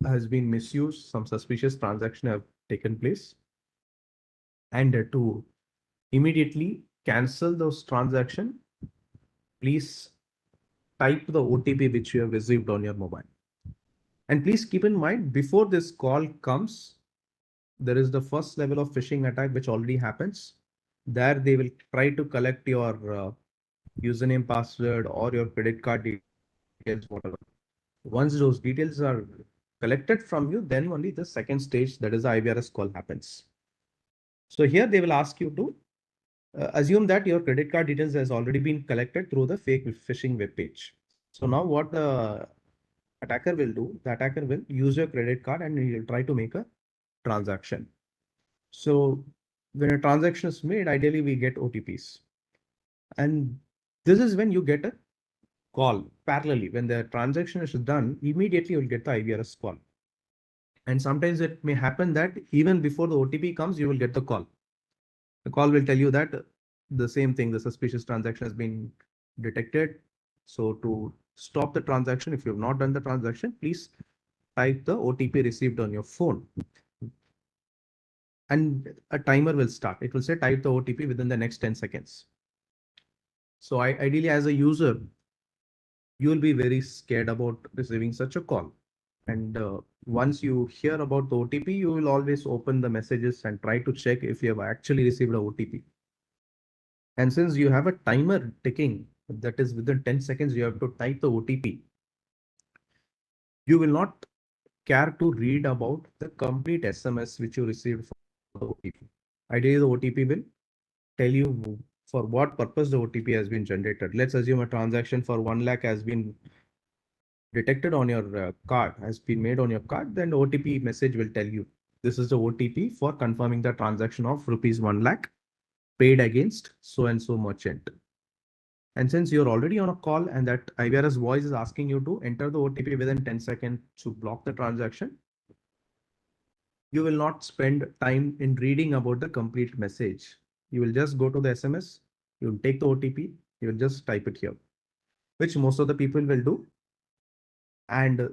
has been misused, some suspicious transaction have taken place, and to immediately cancel those transaction, please type the OTP which you have received on your mobile. And please keep in mind, before this call comes, there is the first level of phishing attack which already happens. There they will try to collect your username, password, or your credit card details, whatever. Once those details are collected from you, then only the second stage, that is the IVRS call, happens. So here they will ask you to assume that your credit card details has already been collected through the fake phishing web page. So now what the attacker will do, the attacker will use your credit card and he'll try to make a transaction. So when a transaction is made, ideally we get OTPs. And this is when you get a call parallelly. When the transaction is done, immediately you'll get the IVRS call. And sometimes it may happen that even before the OTP comes, you will get the call. The call will tell you that the same thing, the suspicious transaction has been detected. So to stop the transaction, if you have not done the transaction, please type the OTP received on your phone. and a timer will start. It will say type the OTP within the next 10 seconds. So ideally, as a user, you will be very scared about receiving such a call. And once you hear about the OTP, you will always open the messages and try to check if you have actually received a OTP. And since you have a timer ticking, that is within 10 seconds, you have to type the OTP. You will not care to read about the complete SMS which you received for the OTP. Ideally, the OTP will tell you for what purpose the OTP has been generated. Let's assume a transaction for 1 lakh has been detected on your card, has been made on your card, then the OTP message will tell you this is the OTP for confirming the transaction of rupees 1 lakh paid against so and so merchant. And since you're already on a call and that IVRS voice is asking you to enter the OTP within 10 seconds to block the transaction, you will not spend time in reading about the complete message. You will just go to the SMS, you will take the OTP, you will just type it here, which most of the people will do. And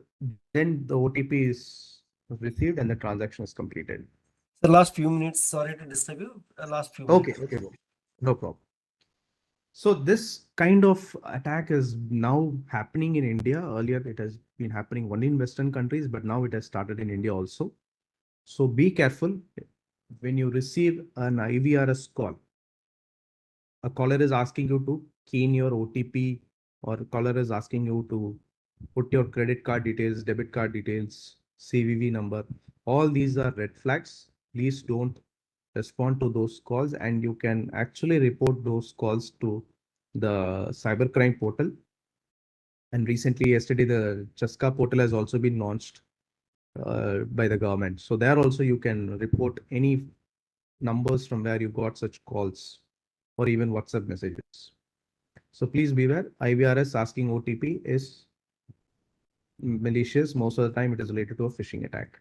then the OTP is received and the transaction is completed. The last few minutes, sorry to disturb you. Last few Okay, minutes. okay, no problem. So this kind of attack is now happening in India. Earlier, it has been happening only in Western countries, but now it has started in India also. So be careful when you receive an IVRS call. A caller is asking you to key in your OTP, or a caller is asking you to put your credit card details, debit card details, CVV number. All these are red flags. Please don't respond to those calls, and you can actually report those calls to the cybercrime portal. And recently, yesterday, the Chaska portal has also been launched by the government. So there also you can report any numbers from where you got such calls or even WhatsApp messages. So please beware. IVRS asking OTP is malicious. Most of the time it is related to a phishing attack.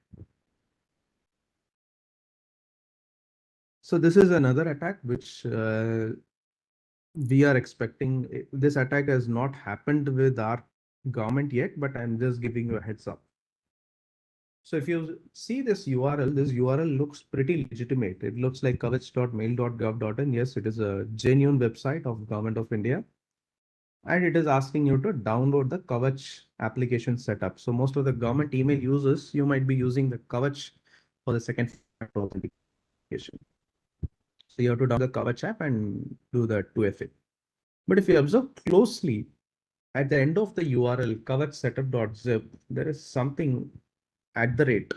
So this is another attack which we are expecting. This attack has not happened with our government yet, but I'm just giving you a heads up. So if you see this URL looks pretty legitimate. It looks like kavach.mail.gov.in. Yes, it is a genuine website of Government of India. And it is asking you to download the Kavach application setup. So most of the government email users, you might be using the Kavach for the second factor authentication. So you have to download the Kavach app and do the 2FA. But if you observe closely, at the end of the URL kavachsetup.zip, there is something at the rate.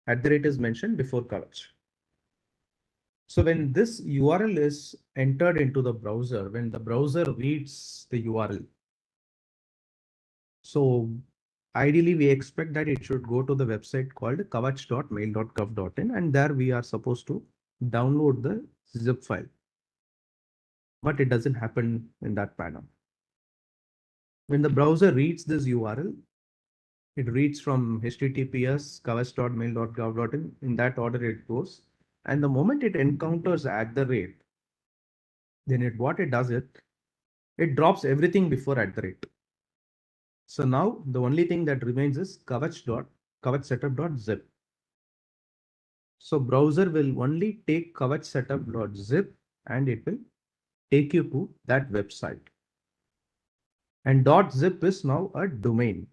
At the rate is mentioned before Kavach. So when this URL is entered into the browser, when the browser reads the URL, so ideally we expect that it should go to the website called kavach.mail.gov.in, and there we are supposed to download the zip file. But it doesn't happen in that manner. When the browser reads this URL, it reads from https kavach.mail.gov.in. In that order it goes. And the moment it encounters at the rate, then it drops everything before at the rate. So now the only thing that remains is kavachsetup.zip. So browser will only take kavachsetup.zip and it will take you to that website. And .zip is now a domain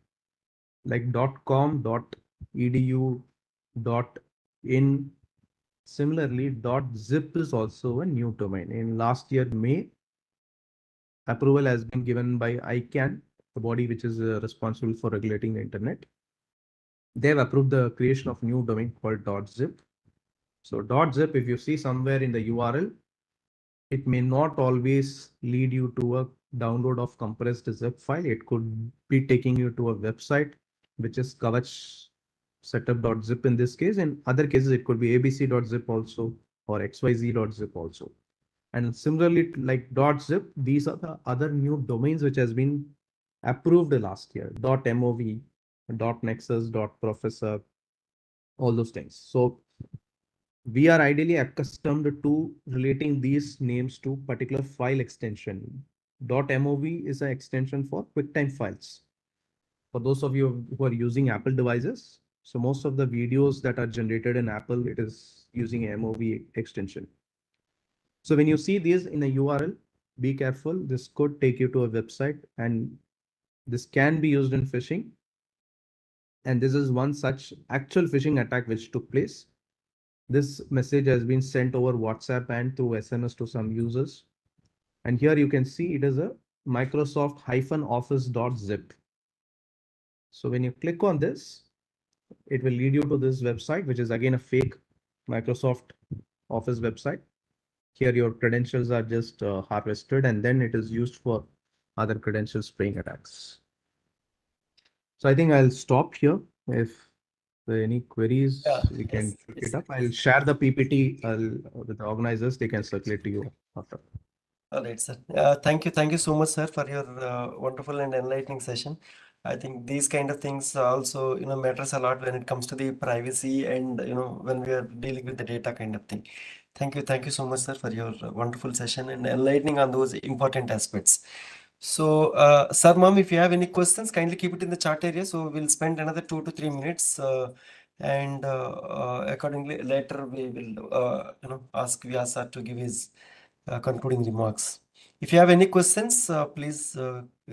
like .com, .edu, .in. Similarly, .zip is also a new domain. In last year, May, approval has been given by ICANN, the body which is responsible for regulating the internet. They have approved the creation of new domain called .zip. So .zip, if you see somewhere in the URL, it may not always lead you to a download of compressed zip file. It could be taking you to a website, which is kavachsetup.zip in this case. In other cases, it could be abc.zip also or xyz.zip also. And similarly, like .zip, these are the other new domains which has been approved last year. .mov, .nexus, .professor, all those things. So we are ideally accustomed to relating these names to particular file extension. .mov is an extension for QuickTime files. For those of you who are using Apple devices, So most of the videos that are generated in Apple, it is using a MOV extension. So when you see these in a URL, be careful. This could take you to a website, and this can be used in phishing. And this is one such actual phishing attack which took place. This message has been sent over WhatsApp and through SMS to some users. And here you can see it is a Microsoft-office.zip. So when you click on this, it will lead you to this website, which is again a fake Microsoft Office website. Here your credentials are just harvested, and then it is used for other credential spraying attacks. So I think I'll stop here. If there are any queries, we can pick it up. I'll share the PPT with the organizers. They can circulate to you after. All right, sir. Thank you so much, sir, for your wonderful and enlightening session. I think these kind of things also, matters a lot when it comes to the privacy and, when we are dealing with the data kind of thing. Thank you so much, sir, for your wonderful session and enlightening on those important aspects. So, sir, ma'am, if you have any questions, kindly keep it in the chat area. So we'll spend another 2 to 3 minutes, and accordingly later we will, ask Vyas sir to give his concluding remarks. If you have any questions, please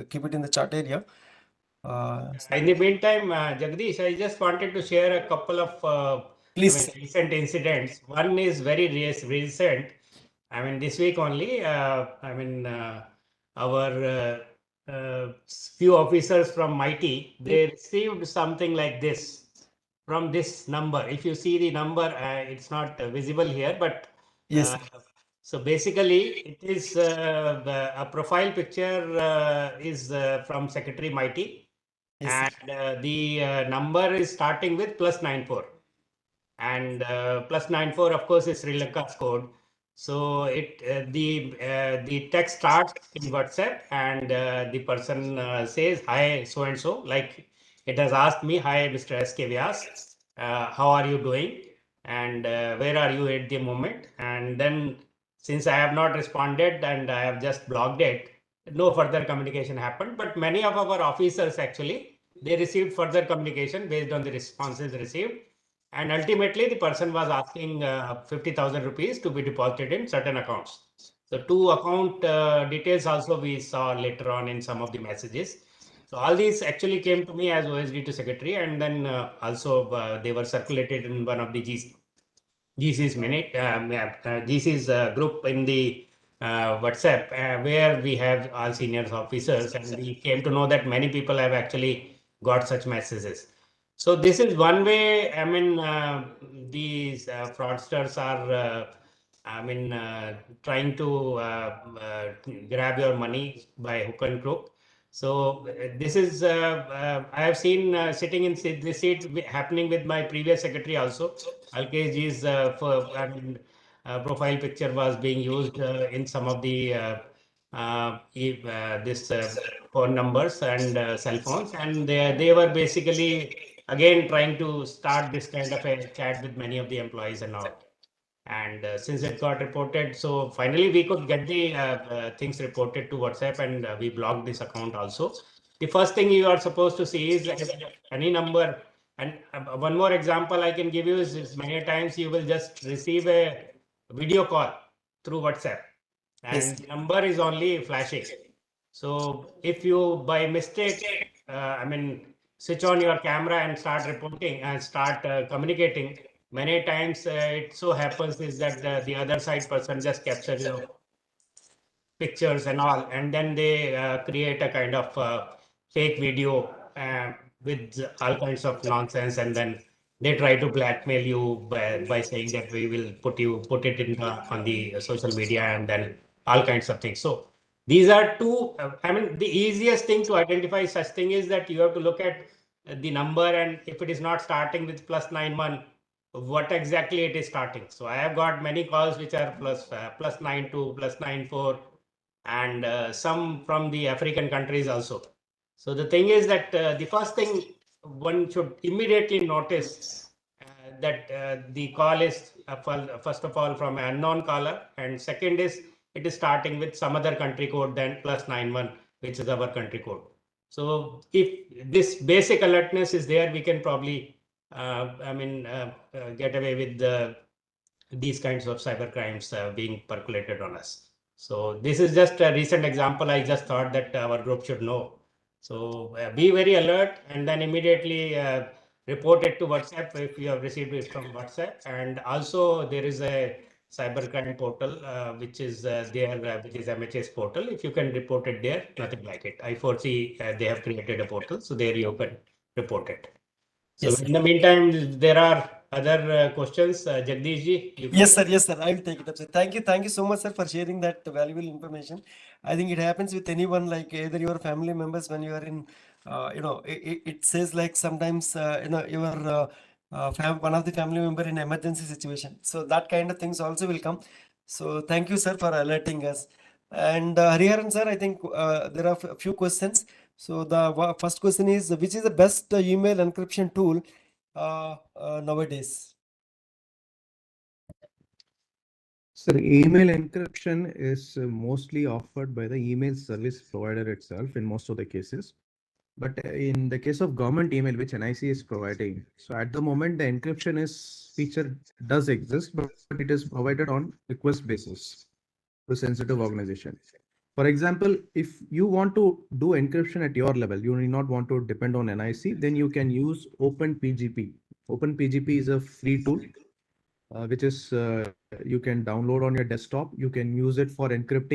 keep it in the chat area. In the meantime, Jagdish, I just wanted to share a couple of Please. recent incidents. One is very recent. I mean, this week only. Our few officers from Mighty, they received something like this from this number. If you see the number, it's not visible here, but Yes. So basically, it is a profile picture is from Secretary Mighty, Yes. and the number is starting with +94, and +94, of course, is Sri Lanka's code. So the text starts in WhatsApp, and the person says, "Hi, so and so." Like it has asked me, "Hi, Mr. S.K. Vyas, how are you doing? And where are you at the moment?" And then, since I have not responded and I have just blocked it, no further communication happened. But many of our officers actually, they received further communication based on the responses received. And ultimately, the person was asking 50,000 rupees to be deposited in certain accounts. So two account details also we saw later on in some of the messages. So all these actually came to me as OSD to secretary, and then also they were circulated in one of the GC's group in the WhatsApp, where we have all senior officers, and we came to know that many people have actually got such messages. So this is one way. I mean, these fraudsters are, trying to grab your money by hook and crook. So this is I have seen sitting in this seat happening with my previous secretary also. Alkeshji's profile picture was being used in some of the this phone numbers and cell phones, and they were basically again trying to start this kind of a chat with many of the employees and all. And since it got reported, so finally we could get the things reported to WhatsApp, and we blocked this account also. The first thing you are supposed to see is any number. And one more example I can give you is many times you will just receive a video call through WhatsApp, and the number is only flashing. So if you by mistake, switch on your camera and start reporting and start communicating, many times it so happens is that the other side person just captures your pictures and all, and then they create a kind of fake video with all kinds of nonsense, and then they try to blackmail you by saying that we will put it in on the social media, and then all kinds of things. So these are two. The easiest thing to identify such thing is that you have to look at the number, and if it is not starting with +91, what exactly it is starting. So I have got many calls which are +92, +94, and some from the African countries also. So the thing is that the first thing one should immediately notice that the call is first of all from an unknown caller, and second is it is starting with some other country code than +91, which is our country code. So if this basic alertness is there, we can probably get away with these kinds of cyber crimes being percolated on us. So this is just a recent example. I just thought that our group should know. So be very alert and then immediately report it to WhatsApp if you have received it from WhatsApp. And also there is a cybercrime portal which is there, which is MHS portal. If you can report it there, nothing like it. I foresee they have created a portal, so there you can report it. So Yes, in the meantime, there are other questions. Jagdish ji, you can. Yes, sir. Yes, sir. I will take it up, sir. Thank you. Thank you so much, sir, for sharing that valuable information. I think it happens with anyone, like either your family members when you are in, it says like sometimes, your one of the family member in emergency situation. So that kind of things also will come. So thank you, sir, for alerting us. And Hariharan, sir, I think there are a few questions. So the first question is, which is the best email encryption tool nowadays? Sir, email encryption is mostly offered by the email service provider itself in most of the cases. But in the case of government email, which NIC is providing, so at the moment, the encryption is feature does exist, but it is provided on request basis to sensitive organization. For example, if you want to do encryption at your level, you do not want to depend on NIC, then you can use OpenPGP. OpenPGP is a free tool, which is you can download on your desktop. You can use it for encrypting